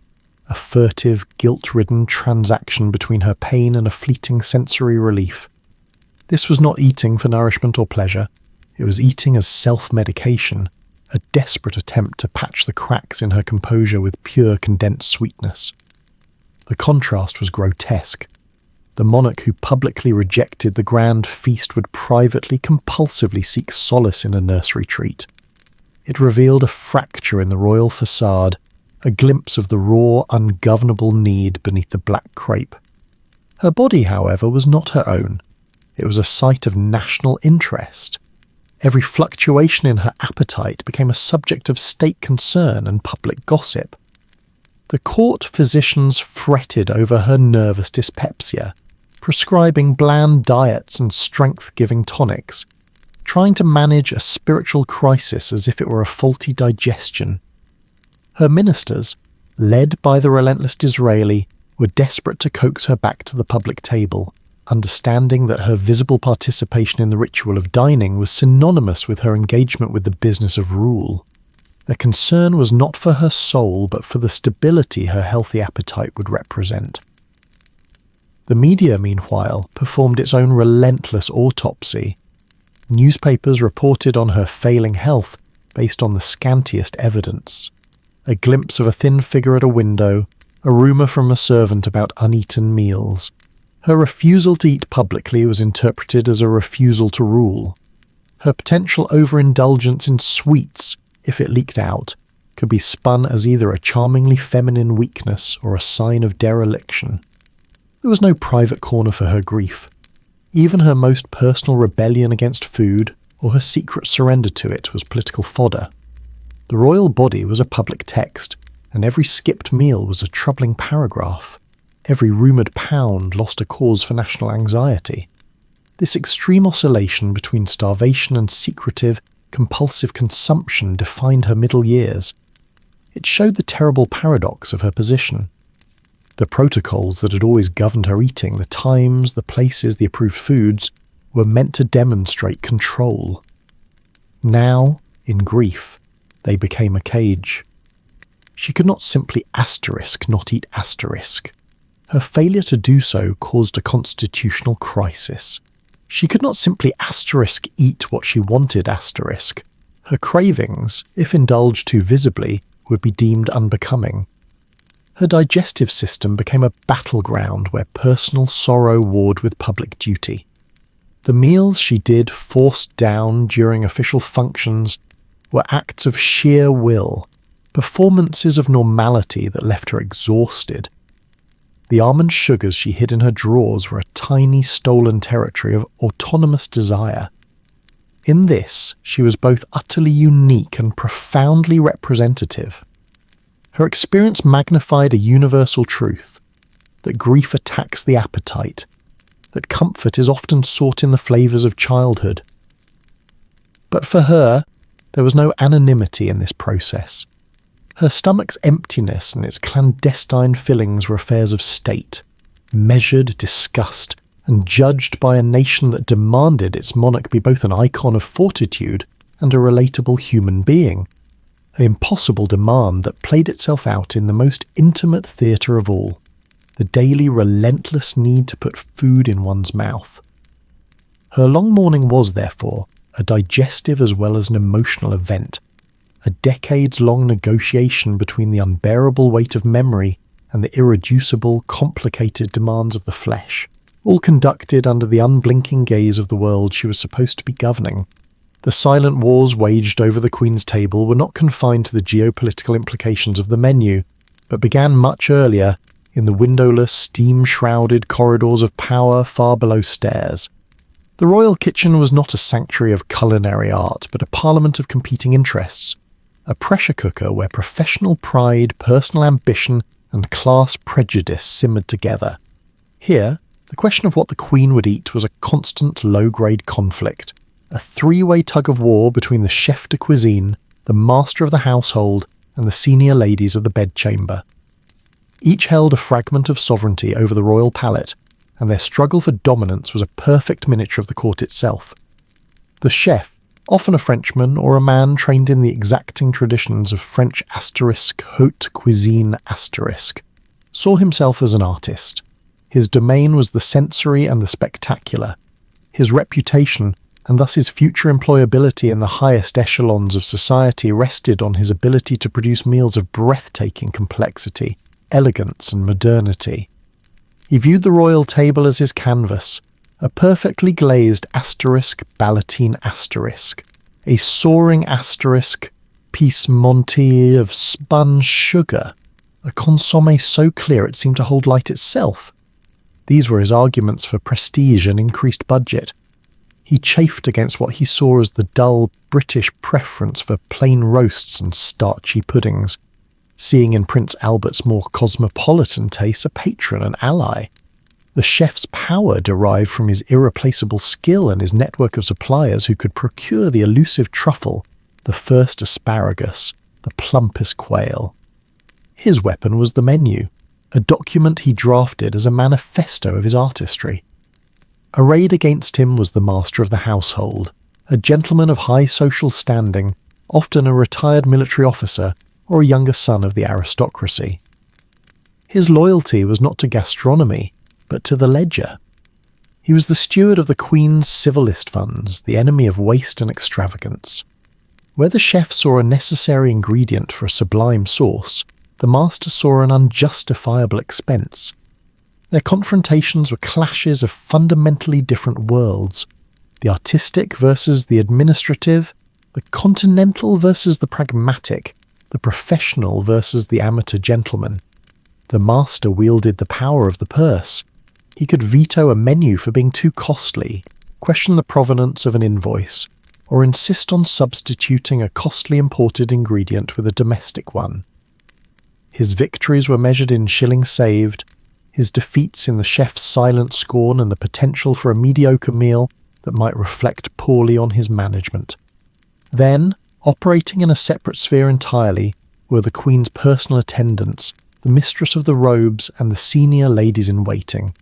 a furtive, guilt-ridden transaction between her pain and a fleeting sensory relief. This was not eating for nourishment or pleasure. It was eating as self-medication, a desperate attempt to patch the cracks in her composure with pure condensed sweetness. The contrast was grotesque. The monarch who publicly rejected the grand feast would privately, compulsively seek solace in a nursery treat. It revealed a fracture in the royal facade, a glimpse of the raw, ungovernable need beneath the black crepe. Her body, however, was not her own. It was a site of national interest. Every fluctuation in her appetite became a subject of state concern and public gossip. The court physicians fretted over her nervous dyspepsia, prescribing bland diets and strength-giving tonics, trying to manage a spiritual crisis as if it were a faulty digestion. Her ministers, led by the relentless Disraeli, were desperate to coax her back to the public table, understanding that her visible participation in the ritual of dining was synonymous with her engagement with the business of rule. Their concern was not for her soul, but for the stability her healthy appetite would represent. The media, meanwhile, performed its own relentless autopsy. Newspapers reported on her failing health based on the scantiest evidence. A glimpse of a thin figure at a window, a rumour from a servant about uneaten meals. Her refusal to eat publicly was interpreted as a refusal to rule. Her potential overindulgence in sweets, if it leaked out, could be spun as either a charmingly feminine weakness or a sign of dereliction. There was no private corner for her grief. Even her most personal rebellion against food, or her secret surrender to it, was political fodder. The royal body was a public text, and every skipped meal was a troubling paragraph. Every rumoured pound lost a cause for national anxiety. This extreme oscillation between starvation and secretive, compulsive consumption defined her middle years. It showed the terrible paradox of her position. The protocols that had always governed her eating, the times, the places, the approved foods, were meant to demonstrate control. Now, in grief, they became a cage. She could not simply not eat asterisk. Her failure to do so caused a constitutional crisis. She could not simply eat what she wanted . Her cravings, if indulged too visibly, would be deemed unbecoming. Her digestive system became a battleground where personal sorrow warred with public duty. The meals she did forced down during official functions were acts of sheer will, performances of normality that left her exhausted. The almond sugars she hid in her drawers were a tiny stolen territory of autonomous desire. In this, she was both utterly unique and profoundly representative. Her experience magnified a universal truth, that grief attacks the appetite, that comfort is often sought in the flavours of childhood. But for her, there was no anonymity in this process. Her stomach's emptiness and its clandestine fillings were affairs of state, measured, discussed, and judged by a nation that demanded its monarch be both an icon of fortitude and a relatable human being. An impossible demand that played itself out in the most intimate theatre of all, the daily relentless need to put food in one's mouth. Her long mourning was, therefore, a digestive as well as an emotional event, a decades-long negotiation between the unbearable weight of memory and the irreducible, complicated demands of the flesh, all conducted under the unblinking gaze of the world she was supposed to be governing. The silent wars waged over the Queen's table were not confined to the geopolitical implications of the menu, but began much earlier in the windowless, steam-shrouded corridors of power far below stairs. The royal kitchen was not a sanctuary of culinary art, but a parliament of competing interests, a pressure cooker where professional pride, personal ambition, and class prejudice simmered together. Here, the question of what the Queen would eat was a constant low-grade conflict, a three-way tug-of-war between the chef de cuisine, the master of the household, and the senior ladies of the bedchamber. Each held a fragment of sovereignty over the royal palate, and their struggle for dominance was a perfect miniature of the court itself. The chef, often a Frenchman or a man trained in the exacting traditions of French haute cuisine saw himself as an artist. His domain was the sensory and the spectacular. His reputation, and thus his future employability in the highest echelons of society, rested on his ability to produce meals of breathtaking complexity, elegance and modernity. He viewed the royal table as his canvas, a perfectly glazed ballotine a soaring piece montée of spun sugar, a consommé so clear it seemed to hold light itself. These were his arguments for prestige and increased budget. He chafed against what he saw as the dull British preference for plain roasts and starchy puddings, seeing in Prince Albert's more cosmopolitan tastes a patron and ally. The chef's power derived from his irreplaceable skill and his network of suppliers who could procure the elusive truffle, the first asparagus, the plumpest quail. His weapon was the menu, a document he drafted as a manifesto of his artistry. Arrayed against him was the master of the household, a gentleman of high social standing, often a retired military officer or a younger son of the aristocracy. His loyalty was not to gastronomy, but to the ledger. He was the steward of the Queen's civilist funds, the enemy of waste and extravagance. Where the chef saw a necessary ingredient for a sublime sauce, the master saw an unjustifiable expense. Their confrontations were clashes of fundamentally different worlds, the artistic versus the administrative, the continental versus the pragmatic, the professional versus the amateur gentleman. The master wielded the power of the purse. He could veto a menu for being too costly, question the provenance of an invoice, or insist on substituting a costly imported ingredient with a domestic one. His victories were measured in shillings saved, his defeats in the chef's silent scorn and the potential for a mediocre meal that might reflect poorly on his management. Then, operating in a separate sphere entirely, were the Queen's personal attendants, the mistress of the robes, and the senior ladies-in-waiting.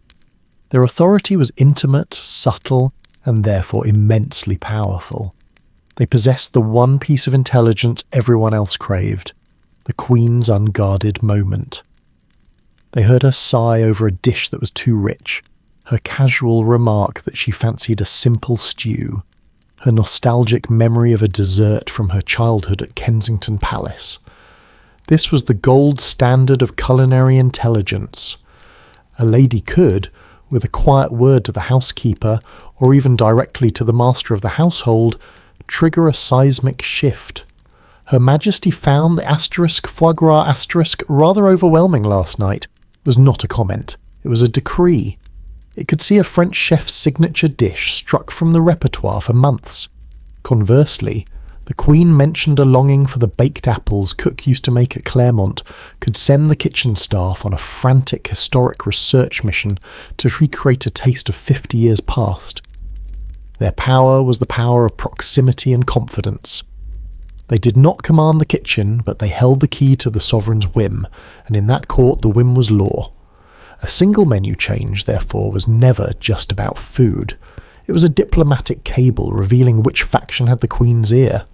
Their authority was intimate, subtle, and therefore immensely powerful. They possessed the one piece of intelligence everyone else craved, the Queen's unguarded moment. They heard her sigh over a dish that was too rich, her casual remark that she fancied a simple stew, her nostalgic memory of a dessert from her childhood at Kensington Palace. This was the gold standard of culinary intelligence. A lady could, with a quiet word to the housekeeper, or even directly to the master of the household, trigger a seismic shift. Her Majesty found the foie gras rather overwhelming last night was not a comment. It was a decree. It could see a French chef's signature dish struck from the repertoire for months. Conversely, the Queen mentioned a longing for the baked apples Cook used to make at Claremont could send the kitchen staff on a frantic historic research mission to recreate a taste of 50 years past. Their power was the power of proximity and confidence. They did not command the kitchen, but they held the key to the sovereign's whim, and in that court the whim was law. A single menu change, therefore, was never just about food. It was a diplomatic cable revealing which faction had the Queen's ear.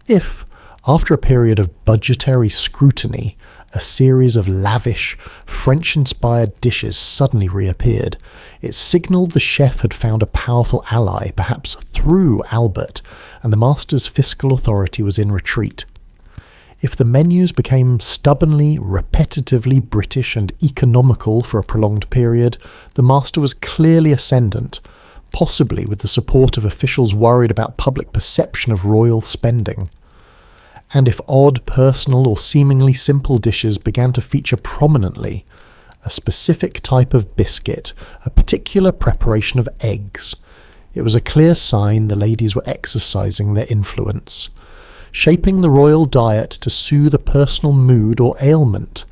If, after a period of budgetary scrutiny, a series of lavish, French-inspired dishes suddenly reappeared, it signalled the chef had found a powerful ally, perhaps through Albert, and the master's fiscal authority was in retreat. If the menus became stubbornly, repetitively British and economical for a prolonged period, the master was clearly ascendant, possibly with the support of officials worried about public perception of royal spending. And if odd, personal or seemingly simple dishes began to feature prominently, a specific type of biscuit, a particular preparation of eggs, it was a clear sign the ladies were exercising their influence, shaping the royal diet to soothe a personal mood or ailment.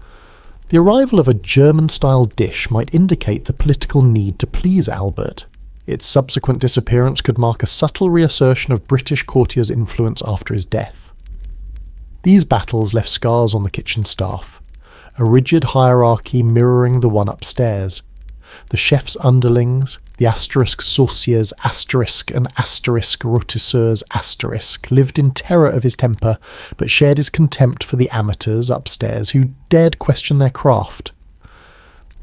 The arrival of a German-style dish might indicate the political need to please Albert. Its subsequent disappearance could mark a subtle reassertion of British courtiers' influence after his death. These battles left scars on the kitchen staff, a rigid hierarchy mirroring the one upstairs. The chef's underlings, the asterisk sauciers, asterisk and asterisk rôtisseurs, asterisk, lived in terror of his temper, but shared his contempt for the amateurs upstairs who dared question their craft.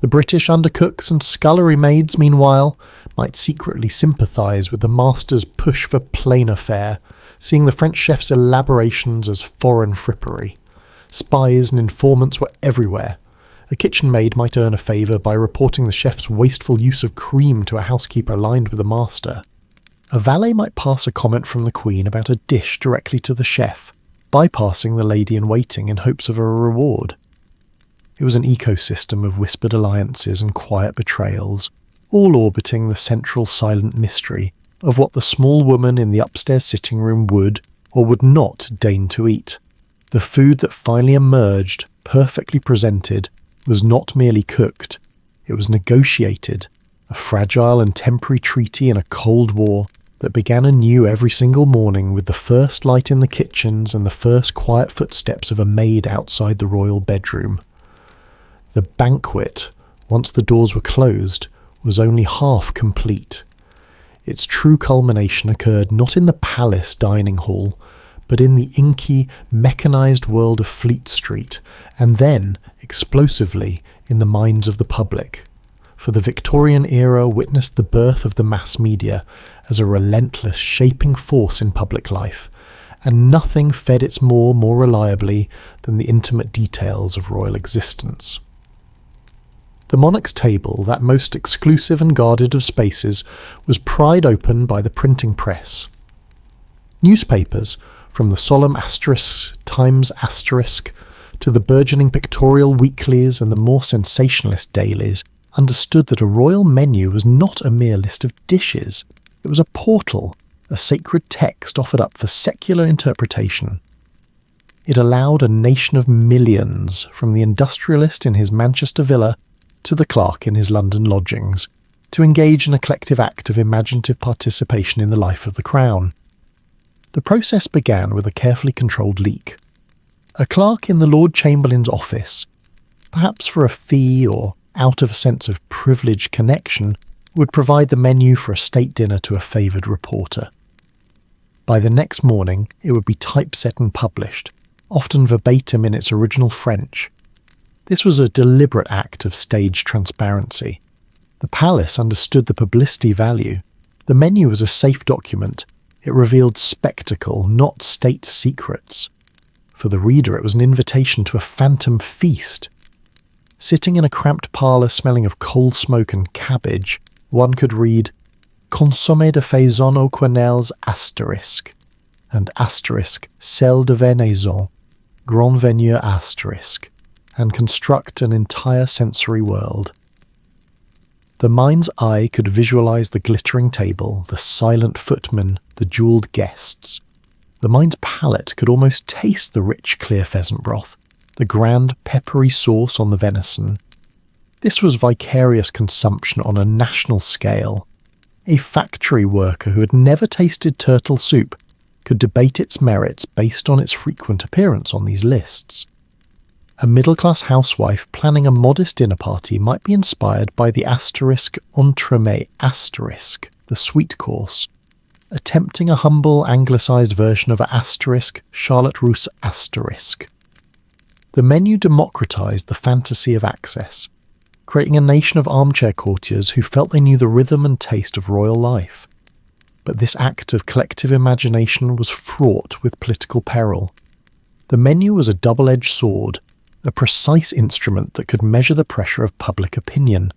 The British undercooks and scullery maids, meanwhile, might secretly sympathise with the master's push for plainer fare, seeing the French chef's elaborations as foreign frippery. Spies and informants were everywhere. A kitchen maid might earn a favour by reporting the chef's wasteful use of cream to a housekeeper aligned with the master. A valet might pass a comment from the Queen about a dish directly to the chef, bypassing the lady-in-waiting in hopes of a reward. It was an ecosystem of whispered alliances and quiet betrayals, all orbiting the central silent mystery of what the small woman in the upstairs sitting room would or would not deign to eat. The food that finally emerged, perfectly presented, was not merely cooked, it was negotiated, a fragile and temporary treaty in a cold war that began anew every single morning with the first light in the kitchens and the first quiet footsteps of a maid outside the royal bedroom. The banquet, once the doors were closed, was only half complete. Its true culmination occurred not in the palace dining hall, but in the inky, mechanised world of Fleet Street, and then, explosively, in the minds of the public. For the Victorian era witnessed the birth of the mass media as a relentless shaping force in public life, and nothing fed it more reliably than the intimate details of royal existence. The monarch's table, that most exclusive and guarded of spaces, was pried open by the printing press. Newspapers, from the solemn asterisk, Times asterisk, to the burgeoning pictorial weeklies and the more sensationalist dailies, understood that a royal menu was not a mere list of dishes. It was a portal, a sacred text offered up for secular interpretation. It allowed a nation of millions, from the industrialist in his Manchester villa to the clerk in his London lodgings, to engage in a collective act of imaginative participation in the life of the Crown. The process began with a carefully controlled leak. A clerk in the Lord Chamberlain's office, perhaps for a fee or out of a sense of privileged connection, would provide the menu for a state dinner to a favoured reporter. By the next morning, it would be typeset and published, often verbatim in its original French. This was a deliberate act of staged transparency. The palace understood the publicity value. The menu was a safe document. It revealed spectacle, not state secrets. For the reader, it was an invitation to a phantom feast. Sitting in a cramped parlour smelling of coal smoke and cabbage, one could read Consommé de faisan aux quenelles asterisk and asterisk sel de venaison, grand venier asterisk, and construct an entire sensory world. The mind's eye could visualize the glittering table, the silent footmen, the jeweled guests. The mind's palate could almost taste the rich, clear pheasant broth, the grand, peppery sauce on the venison. This was vicarious consumption on a national scale. A factory worker who had never tasted turtle soup could debate its merits based on its frequent appearance on these lists. A middle-class housewife planning a modest dinner party might be inspired by the entremet the sweet course, attempting a humble anglicised version of Charlotte Russe . The menu democratised the fantasy of access, creating a nation of armchair courtiers who felt they knew the rhythm and taste of royal life. But this act of collective imagination was fraught with political peril. The menu was a double-edged sword, a precise instrument that could measure the pressure of public opinion.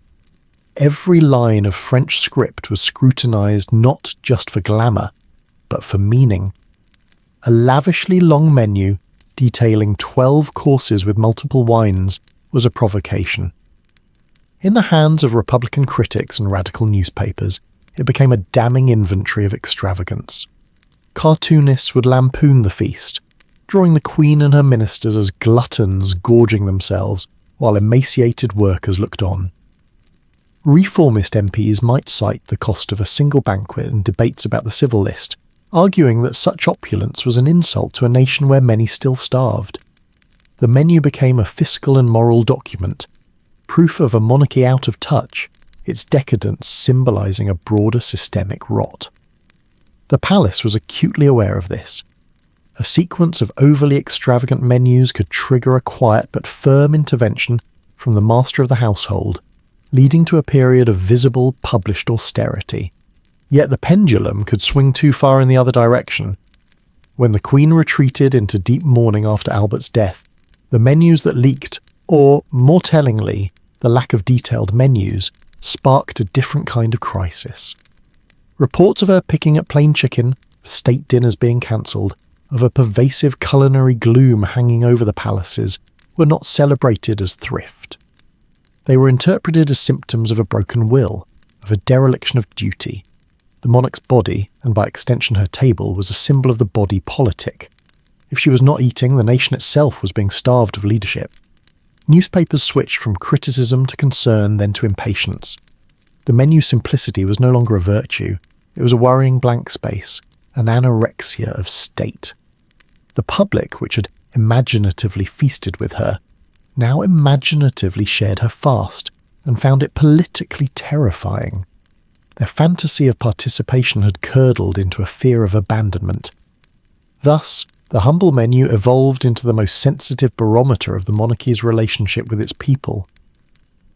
Every line of French script was scrutinised not just for glamour, but for meaning. A lavishly long menu detailing 12 courses with multiple wines was a provocation. In the hands of Republican critics and radical newspapers, it became a damning inventory of extravagance. Cartoonists would lampoon the feast, drawing the Queen and her ministers as gluttons gorging themselves while emaciated workers looked on. Reformist MPs might cite the cost of a single banquet in debates about the civil list, arguing that such opulence was an insult to a nation where many still starved. The menu became a fiscal and moral document, proof of a monarchy out of touch, its decadence symbolising a broader systemic rot. The palace was acutely aware of this. A sequence of overly extravagant menus could trigger a quiet but firm intervention from the master of the household, leading to a period of visible published austerity. Yet the pendulum could swing too far in the other direction. When the Queen retreated into deep mourning after Albert's death, the menus that leaked, or, more tellingly, the lack of detailed menus, sparked a different kind of crisis. Reports of her picking at plain chicken, state dinners being cancelled, of a pervasive culinary gloom hanging over the palaces, were not celebrated as thrift. They were interpreted as symptoms of a broken will, of a dereliction of duty. The monarch's body, and by extension her table, was a symbol of the body politic. If she was not eating, the nation itself was being starved of leadership. Newspapers switched from criticism to concern, then to impatience. The menu's simplicity was no longer a virtue. It was a worrying blank space, an anorexia of state. The public, which had imaginatively feasted with her, now imaginatively shared her fast and found it politically terrifying. Their fantasy of participation had curdled into a fear of abandonment. Thus, the humble menu evolved into the most sensitive barometer of the monarchy's relationship with its people.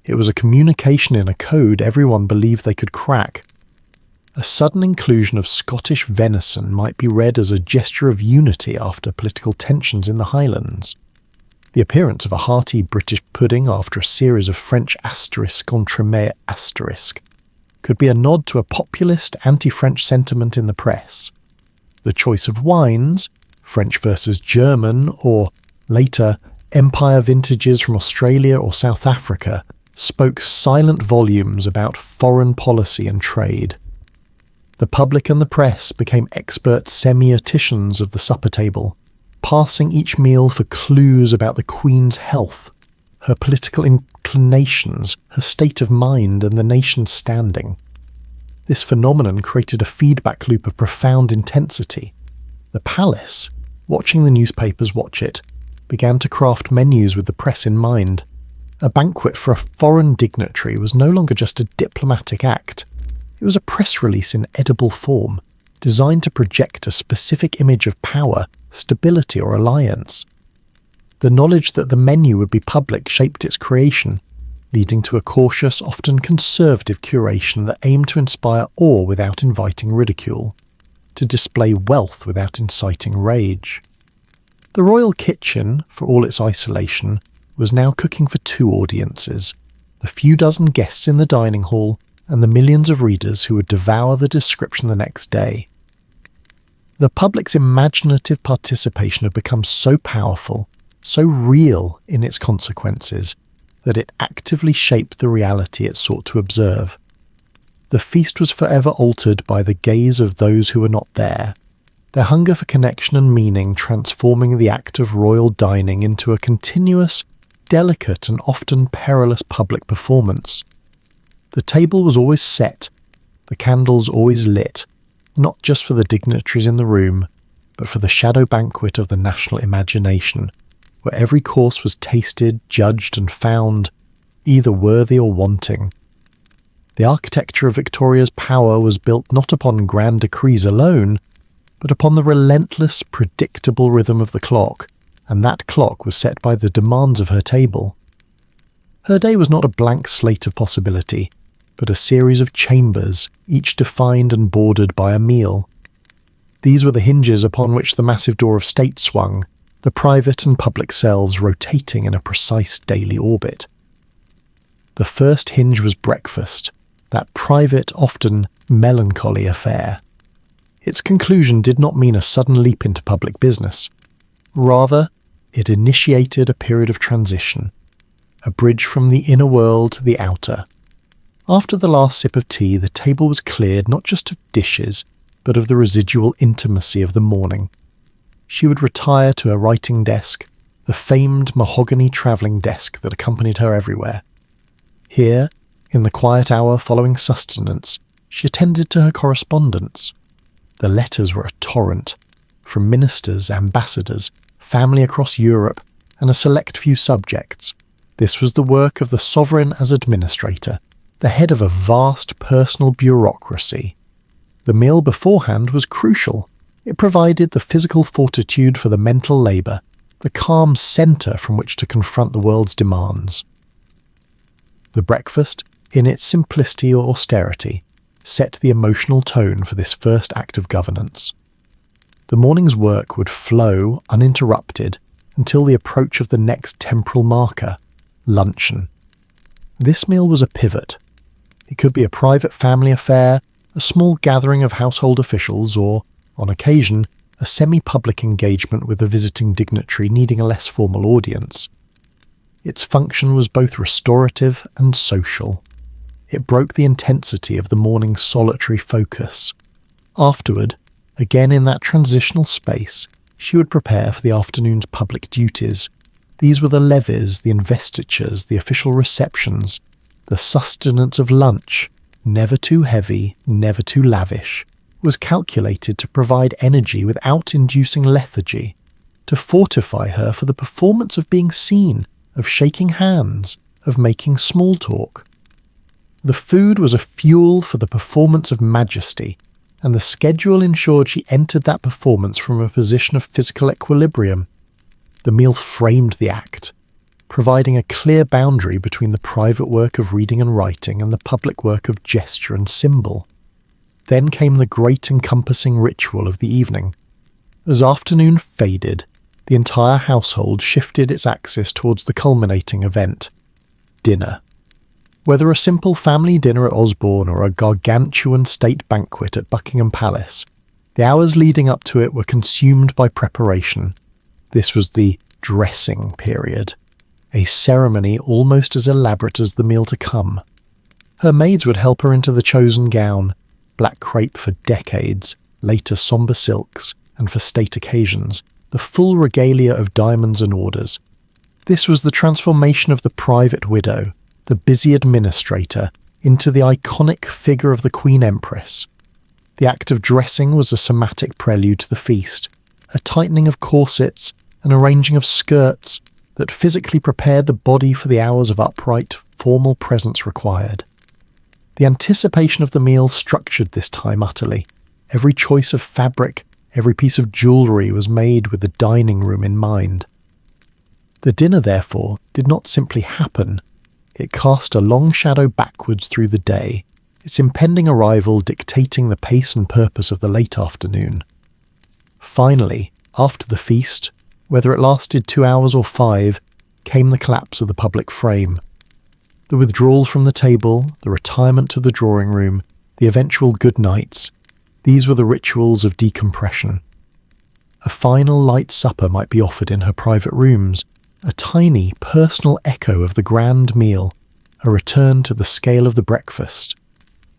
It was a communication in a code everyone believed they could crack. A sudden inclusion of Scottish venison might be read as a gesture of unity after political tensions in the Highlands. The appearance of a hearty British pudding after a series of French entremet could be a nod to a populist anti-French sentiment in the press. The choice of wines, French versus German, or, later, Empire vintages from Australia or South Africa, spoke silent volumes about foreign policy and trade. The public and the press became expert semioticians of the supper table, passing each meal for clues about the Queen's health, her political inclinations, her state of mind, and the nation's standing. This phenomenon created a feedback loop of profound intensity. The palace, watching the newspapers watch it, began to craft menus with the press in mind. A banquet for a foreign dignitary was no longer just a diplomatic act. It was a press release in edible form, designed to project a specific image of power, stability, or alliance. The knowledge that the menu would be public shaped its creation, leading to a cautious, often conservative curation that aimed to inspire awe without inviting ridicule, to display wealth without inciting rage. The royal kitchen, for all its isolation, was now cooking for two audiences, the few dozen guests in the dining hall and the millions of readers who would devour the description the next day. The public's imaginative participation had become so powerful, so real in its consequences, that it actively shaped the reality it sought to observe. The feast was forever altered by the gaze of those who were not there, their hunger for connection and meaning transforming the act of royal dining into a continuous, delicate and often perilous public performance. The table was always set, the candles always lit, not just for the dignitaries in the room, but for the shadow banquet of the national imagination, where every course was tasted, judged, and found either worthy or wanting. The architecture of Victoria's power was built not upon grand decrees alone, but upon the relentless, predictable rhythm of the clock, and that clock was set by the demands of her table. Her day was not a blank slate of possibility, but a series of chambers, each defined and bordered by a meal. These were the hinges upon which the massive door of state swung, the private and public selves rotating in a precise daily orbit. The first hinge was breakfast, that private, often melancholy affair. Its conclusion did not mean a sudden leap into public business. Rather, it initiated a period of transition, a bridge from the inner world to the outer. After the last sip of tea, the table was cleared not just of dishes, but of the residual intimacy of the morning. She would retire to her writing desk, the famed mahogany travelling desk that accompanied her everywhere. Here, in the quiet hour following sustenance, she attended to her correspondence. The letters were a torrent, from ministers, ambassadors, family across Europe, and a select few subjects. This was the work of the sovereign as administrator, the head of a vast personal bureaucracy. The meal beforehand was crucial. It provided the physical fortitude for the mental labour, the calm centre from which to confront the world's demands. The breakfast, in its simplicity or austerity, set the emotional tone for this first act of governance. The morning's work would flow uninterrupted until the approach of the next temporal marker, luncheon. This meal was a pivot. It could be a private family affair, a small gathering of household officials, or, on occasion, a semi-public engagement with a visiting dignitary needing a less formal audience. Its function was both restorative and social. It broke the intensity of the morning's solitary focus. Afterward, again in that transitional space, she would prepare for the afternoon's public duties. These were the levees, the investitures, the official receptions, the sustenance of lunch, never too heavy, never too lavish, was calculated to provide energy without inducing lethargy, to fortify her for the performance of being seen, of shaking hands, of making small talk. The food was a fuel for the performance of majesty, and the schedule ensured she entered that performance from a position of physical equilibrium. The meal framed the act, providing a clear boundary between the private work of reading and writing and the public work of gesture and symbol. Then came the great encompassing ritual of the evening. As afternoon faded, the entire household shifted its axis towards the culminating event, dinner. Whether a simple family dinner at Osborne or a gargantuan state banquet at Buckingham Palace, the hours leading up to it were consumed by preparation. This was the dressing period, a ceremony almost as elaborate as the meal to come. Her maids would help her into the chosen gown, black crepe for decades, later sombre silks, and for state occasions, the full regalia of diamonds and orders. This was the transformation of the private widow, the busy administrator, into the iconic figure of the Queen Empress. The act of dressing was a somatic prelude to the feast, a tightening of corsets, an arranging of skirts that physically prepared the body for the hours of upright, formal presence required. The anticipation of the meal structured this time utterly. Every choice of fabric, every piece of jewellery was made with the dining room in mind. The dinner, therefore, did not simply happen. It cast a long shadow backwards through the day, its impending arrival dictating the pace and purpose of the late afternoon. Finally, after the feast, whether it lasted 2 hours or 5, came the collapse of the public frame. The withdrawal from the table, the retirement to the drawing room, the eventual good nights, these were the rituals of decompression. A final light supper might be offered in her private rooms, a tiny personal echo of the grand meal, a return to the scale of the breakfast,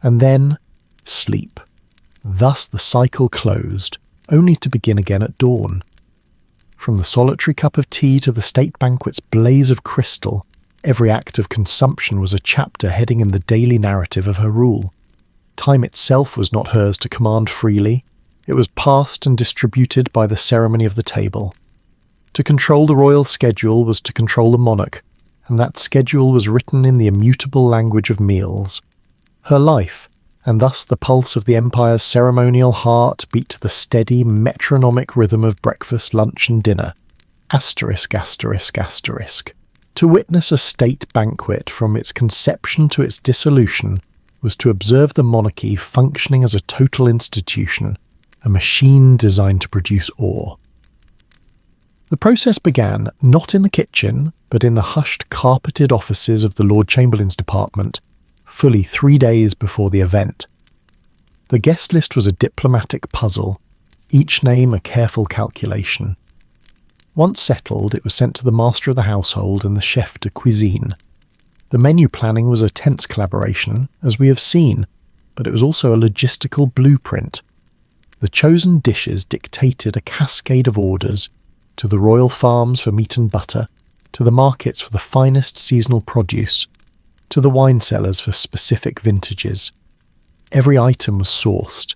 and then sleep. Thus the cycle closed, only to begin again at dawn. From the solitary cup of tea to the state banquet's blaze of crystal, every act of consumption was a chapter heading in the daily narrative of her rule. Time itself was not hers to command freely. It was passed and distributed by the ceremony of the table. To control the royal schedule was to control the monarch, and that schedule was written in the immutable language of meals. Her life, and thus the pulse of the empire's ceremonial heart, beat to the steady, metronomic rhythm of breakfast, lunch and dinner. Asterisk, asterisk, asterisk. To witness a state banquet from its conception to its dissolution was to observe the monarchy functioning as a total institution, a machine designed to produce awe. The process began not in the kitchen, but in the hushed, carpeted offices of the Lord Chamberlain's department, fully 3 days before the event. The guest list was a diplomatic puzzle, each name a careful calculation. Once settled, it was sent to the master of the household and the chef de cuisine. The menu planning was a tense collaboration, as we have seen, but it was also a logistical blueprint. The chosen dishes dictated a cascade of orders, to the royal farms for meat and butter, to the markets for the finest seasonal produce, to the wine cellars for specific vintages. Every item was sourced,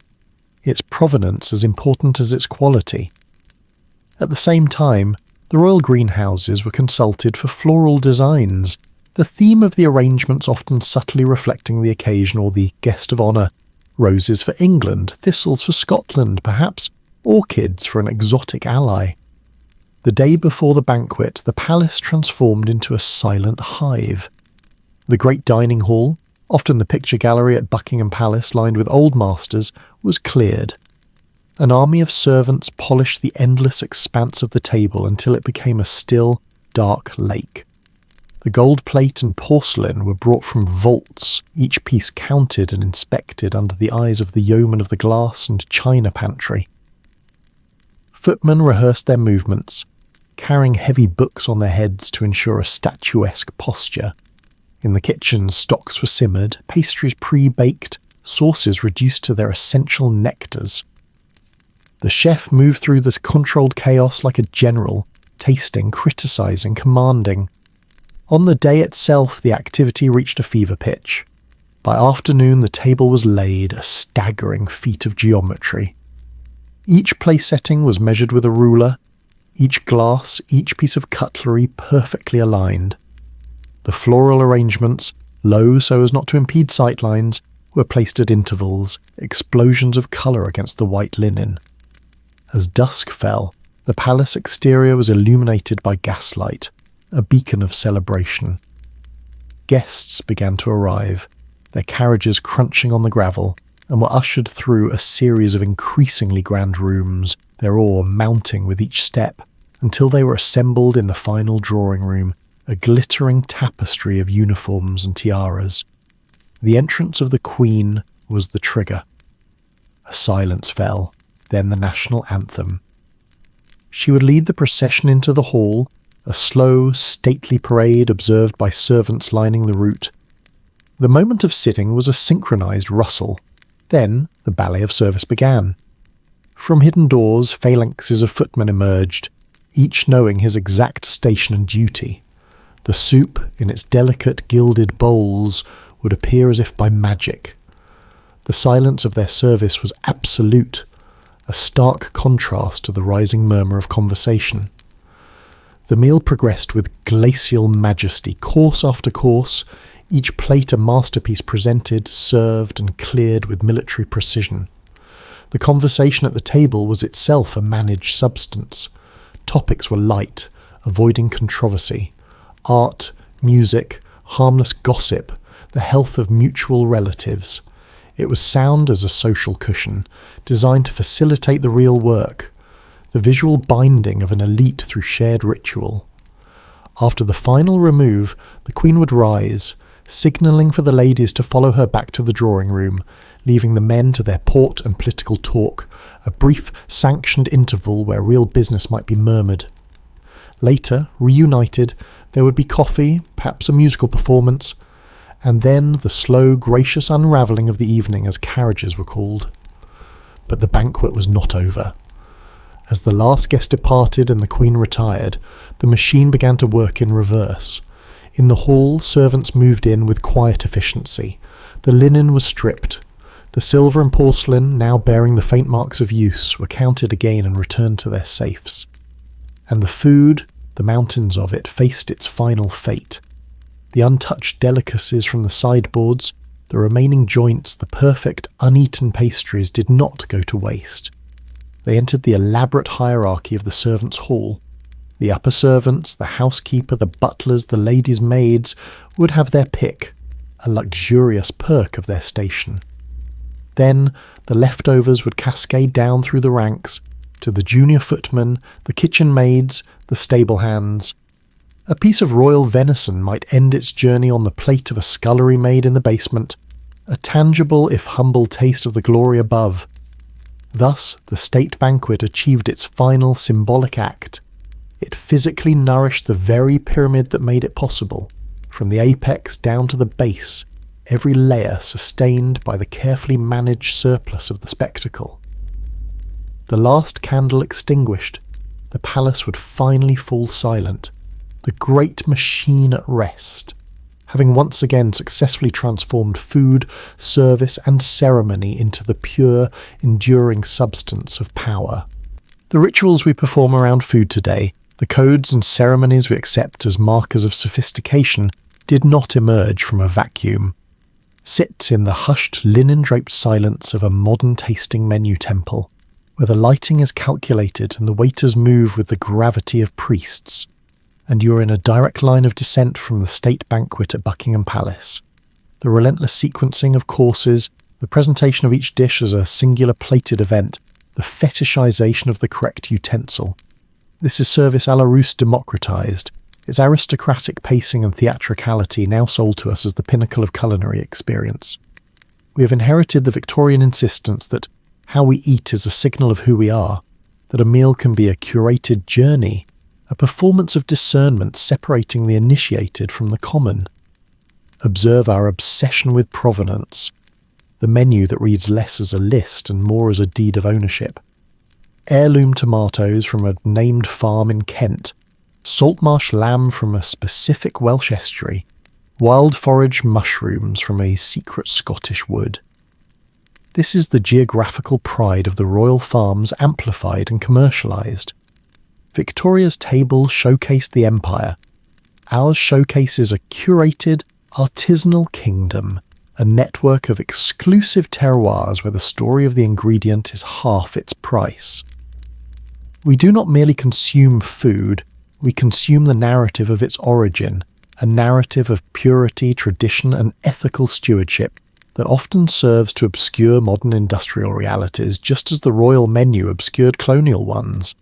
its provenance as important as its quality. At the same time, the royal greenhouses were consulted for floral designs, the theme of the arrangements often subtly reflecting the occasion or the guest of honour. Roses for England, thistles for Scotland, perhaps orchids for an exotic ally. The day before the banquet, the palace transformed into a silent hive. The great dining hall, often the picture gallery at Buckingham Palace lined with old masters, was cleared. An army of servants polished the endless expanse of the table until it became a still, dark lake. The gold plate and porcelain were brought from vaults, each piece counted and inspected under the eyes of the yeomen of the glass and china pantry. Footmen rehearsed their movements, carrying heavy books on their heads to ensure a statuesque posture. In the kitchen, stocks were simmered, pastries pre-baked, sauces reduced to their essential nectars. The chef moved through this controlled chaos like a general, tasting, criticising, commanding. On the day itself, the activity reached a fever pitch. By afternoon, the table was laid, a staggering feat of geometry. Each place setting was measured with a ruler, each glass, each piece of cutlery perfectly aligned. The floral arrangements, low so as not to impede sightlines, were placed at intervals, explosions of colour against the white linen. As dusk fell, the palace exterior was illuminated by gaslight, a beacon of celebration. Guests began to arrive, their carriages crunching on the gravel, and were ushered through a series of increasingly grand rooms, their awe mounting with each step, until they were assembled in the final drawing room, a glittering tapestry of uniforms and tiaras. The entrance of the Queen was the trigger. A silence fell, then the national anthem. She would lead the procession into the hall, a slow, stately parade observed by servants lining the route. The moment of sitting was a synchronized rustle. Then the ballet of service began. From hidden doors, phalanxes of footmen emerged, each knowing his exact station and duty. The soup, in its delicate gilded bowls, would appear as if by magic. The silence of their service was absolute, a stark contrast to the rising murmur of conversation. The meal progressed with glacial majesty, course after course, each plate a masterpiece presented, served and cleared with military precision. The conversation at the table was itself a managed substance. Topics were light, avoiding controversy. Art, music, harmless gossip, the health of mutual relatives. It was sound as a social cushion, designed to facilitate the real work, the visual binding of an elite through shared ritual. After the final remove, the Queen would rise, signalling for the ladies to follow her back to the drawing room, leaving the men to their port and political talk, a brief, sanctioned interval where real business might be murmured. Later, reunited, there would be coffee, perhaps a musical performance, and then the slow, gracious unravelling of the evening as carriages were called. But the banquet was not over. As the last guest departed and the Queen retired, the machine began to work in reverse. In the hall, servants moved in with quiet efficiency. The linen was stripped. The silver and porcelain, now bearing the faint marks of use, were counted again and returned to their safes. And the food, the mountains of it, faced its final fate. The untouched delicacies from the sideboards, the remaining joints, the perfect uneaten pastries did not go to waste. They entered the elaborate hierarchy of the servants' hall. The upper servants, the housekeeper, the butlers, the ladies' maids would have their pick, a luxurious perk of their station. Then the leftovers would cascade down through the ranks to the junior footmen, the kitchen maids, the stable hands. A piece of royal venison might end its journey on the plate of a scullery maid in the basement, a tangible if humble taste of the glory above. Thus the state banquet achieved its final symbolic act. It physically nourished the very pyramid that made it possible, from the apex down to the base, every layer sustained by the carefully managed surplus of the spectacle. The last candle extinguished, the palace would finally fall silent, the great machine at rest, having once again successfully transformed food, service and ceremony into the pure, enduring substance of power. The rituals we perform around food today, the codes and ceremonies we accept as markers of sophistication, did not emerge from a vacuum. Sit in the hushed, linen-draped silence of a modern tasting menu temple, where the lighting is calculated and the waiters move with the gravity of priests, and you are in a direct line of descent from the state banquet at Buckingham Palace. The relentless sequencing of courses, the presentation of each dish as a singular plated event, the fetishization of the correct utensil. This is service à la Russe democratized, its aristocratic pacing and theatricality now sold to us as the pinnacle of culinary experience. We have inherited the Victorian insistence that how we eat is a signal of who we are, that a meal can be a curated journey, a performance of discernment separating the initiated from the common. Observe our obsession with provenance, the menu that reads less as a list and more as a deed of ownership. Heirloom tomatoes from a named farm in Kent, saltmarsh lamb from a specific Welsh estuary, wild forage mushrooms from a secret Scottish wood. This is the geographical pride of the royal farms amplified and commercialised. Victoria's table showcased the empire. Ours showcases a curated, artisanal kingdom, a network of exclusive terroirs where the story of the ingredient is half its price. We do not merely consume food, we consume the narrative of its origin, a narrative of purity, tradition and ethical stewardship that often serves to obscure modern industrial realities just as the royal menu obscured colonial ones.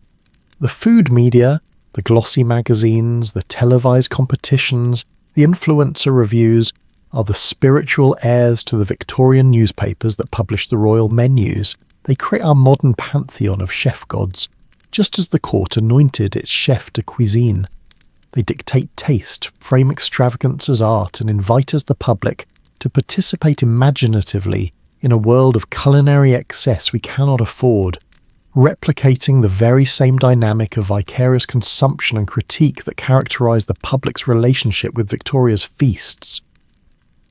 The food media, the glossy magazines, the televised competitions, the influencer reviews are the spiritual heirs to the Victorian newspapers that publish the royal menus. They create our modern pantheon of chef gods, just as the court anointed its chef de cuisine. They dictate taste, frame extravagance as art, and invite us, the public, to participate imaginatively in a world of culinary excess we cannot afford, replicating the very same dynamic of vicarious consumption and critique that characterised the public's relationship with Victoria's feasts.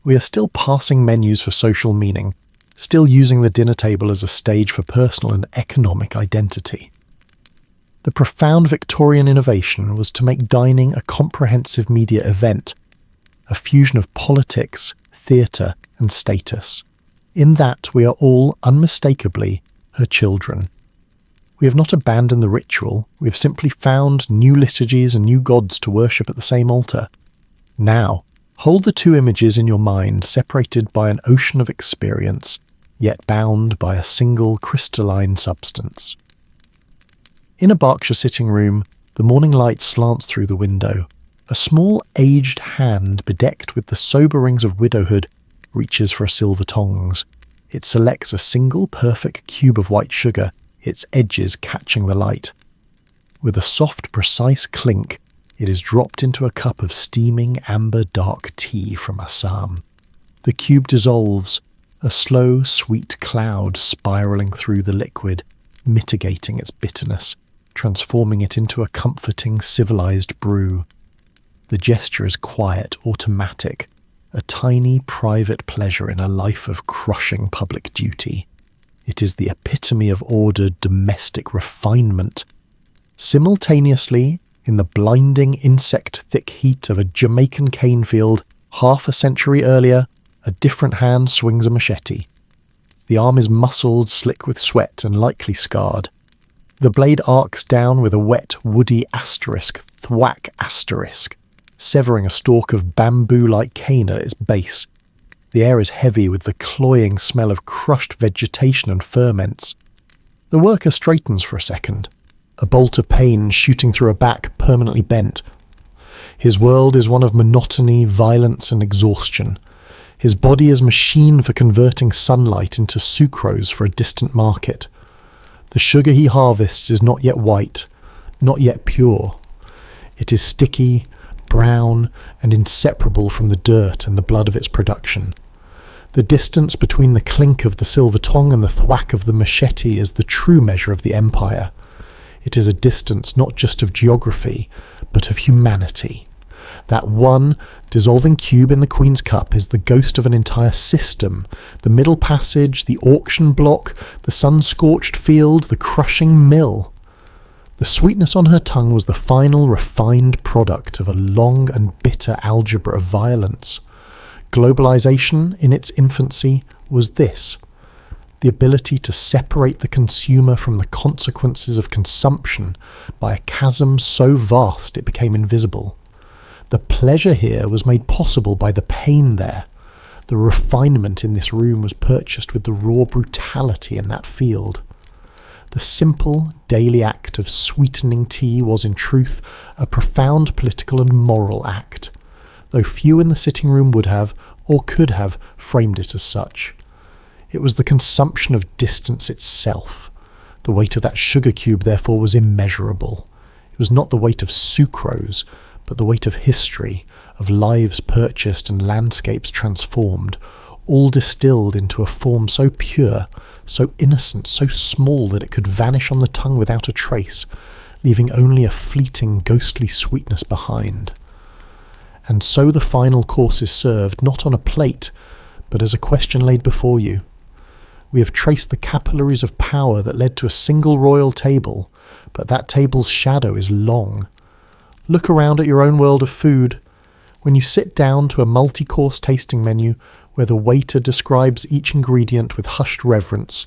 We are still parsing menus for social meaning, still using the dinner table as a stage for personal and economic identity. The profound Victorian innovation was to make dining a comprehensive media event, a fusion of politics, theatre and status. In that we are all unmistakably her children. We have not abandoned the ritual, we have simply found new liturgies and new gods to worship at the same altar. Now, hold the two images in your mind, separated by an ocean of experience, yet bound by a single crystalline substance. In a Berkshire sitting room, the morning light slants through the window. A small, aged hand bedecked with the sober rings of widowhood reaches for a silver tongs. It selects a single perfect cube of white sugar, its edges catching the light. With a soft, precise clink, it is dropped into a cup of steaming amber dark tea from Assam. The cube dissolves, a slow, sweet cloud spiralling through the liquid, mitigating its bitterness, transforming it into a comforting, civilized brew. The gesture is quiet, automatic, a tiny, private pleasure in a life of crushing public duty. It is the epitome of ordered, domestic refinement. Simultaneously, in the blinding insect-thick heat of a Jamaican cane field, half a century earlier, a different hand swings a machete. The arm is muscled, slick with sweat, and likely scarred. The blade arcs down with a wet, woody asterisk, thwack asterisk, severing a stalk of bamboo-like cane at its base. The air is heavy with the cloying smell of crushed vegetation and ferments. The worker straightens for a second, a bolt of pain shooting through a back permanently bent. His world is one of monotony, violence, and exhaustion. His body is machined for converting sunlight into sucrose for a distant market. The sugar he harvests is not yet white, not yet pure. It is sticky, brown, and inseparable from the dirt and the blood of its production. The distance between the clink of the silver tongue and the thwack of the machete is the true measure of the empire. It is a distance not just of geography, but of humanity. That one dissolving cube in the Queen's Cup is the ghost of an entire system. The middle passage, the auction block, the sun-scorched field, the crushing mill. The sweetness on her tongue was the final refined product of a long and bitter algebra of violence. Globalization, in its infancy, was this: the ability to separate the consumer from the consequences of consumption by a chasm so vast it became invisible. The pleasure here was made possible by the pain there. The refinement in this room was purchased with the raw brutality in that field. The simple, daily act of sweetening tea was, in truth, a profound political and moral act, though few in the sitting room would have, or could have, framed it as such. It was the consumption of distance itself. The weight of that sugar cube, therefore, was immeasurable. It was not the weight of sucrose, but the weight of history, of lives purchased and landscapes transformed, all distilled into a form so pure, so innocent, so small that it could vanish on the tongue without a trace, leaving only a fleeting, ghostly sweetness behind. And so the final course is served, not on a plate, but as a question laid before you. We have traced the capillaries of power that led to a single royal table, but that table's shadow is long. Look around at your own world of food. When you sit down to a multi-course tasting menu where the waiter describes each ingredient with hushed reverence,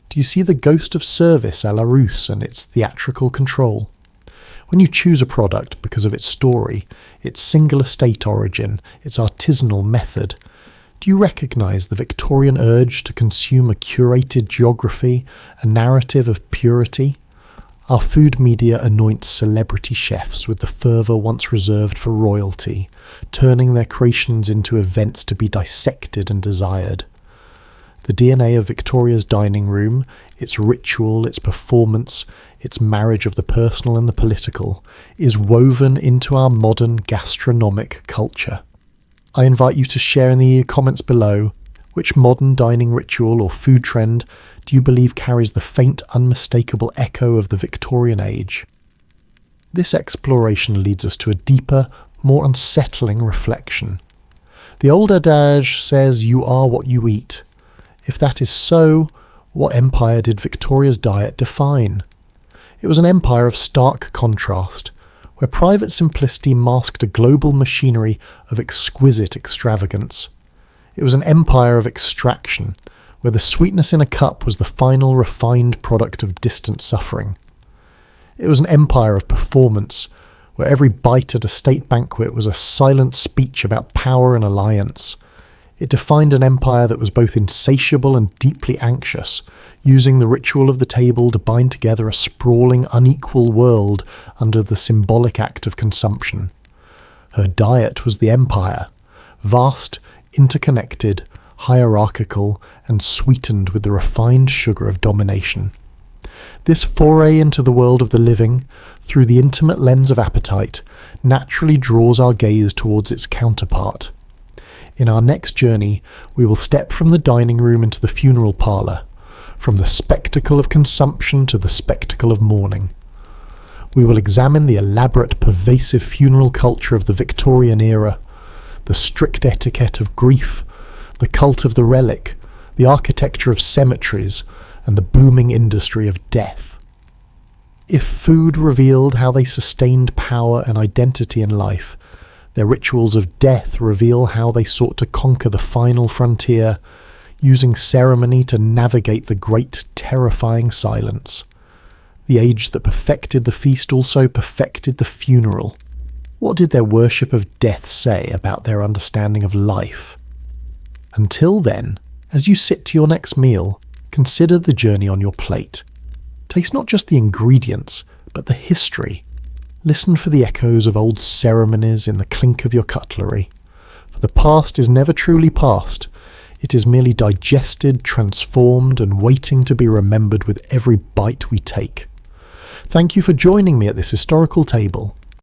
do you see the ghost of service à la Russe and its theatrical control? When you choose a product because of its story, its single estate origin, its artisanal method, do you recognise the Victorian urge to consume a curated geography, a narrative of purity? Our food media anoints celebrity chefs with the fervour once reserved for royalty, turning their creations into events to be dissected and desired. The DNA of Victoria's dining room, its ritual, its performance, its marriage of the personal and the political, is woven into our modern gastronomic culture. I invite you to share in the comments below which modern dining ritual or food trend do you believe carries the faint, unmistakable echo of the Victorian age? This exploration leads us to a deeper, more unsettling reflection. The old adage says you are what you eat. If that is so, what empire did Victoria's diet define? It was an empire of stark contrast, where private simplicity masked a global machinery of exquisite extravagance. It was an empire of extraction, where the sweetness in a cup was the final refined product of distant suffering. It was an empire of performance, where every bite at a state banquet was a silent speech about power and alliance. It defined an empire that was both insatiable and deeply anxious, using the ritual of the table to bind together a sprawling, unequal world under the symbolic act of consumption. Her diet was the empire, vast, interconnected, hierarchical, and sweetened with the refined sugar of domination. This foray into the world of the living, through the intimate lens of appetite, naturally draws our gaze towards its counterpart. In our next journey, we will step from the dining room into the funeral parlour, from the spectacle of consumption to the spectacle of mourning. We will examine the elaborate, pervasive funeral culture of the Victorian era, the strict etiquette of grief, the cult of the relic, the architecture of cemeteries, and the booming industry of death. If food revealed how they sustained power and identity in life, their rituals of death reveal how they sought to conquer the final frontier, using ceremony to navigate the great, terrifying silence. The age that perfected the feast also perfected the funeral. What did their worship of death say about their understanding of life? Until then, as you sit to your next meal, consider the journey on your plate. Taste not just the ingredients, but the history. Listen for the echoes of old ceremonies in the clink of your cutlery. For the past is never truly past. It is merely digested, transformed, and waiting to be remembered with every bite we take. Thank you for joining me at this historical table.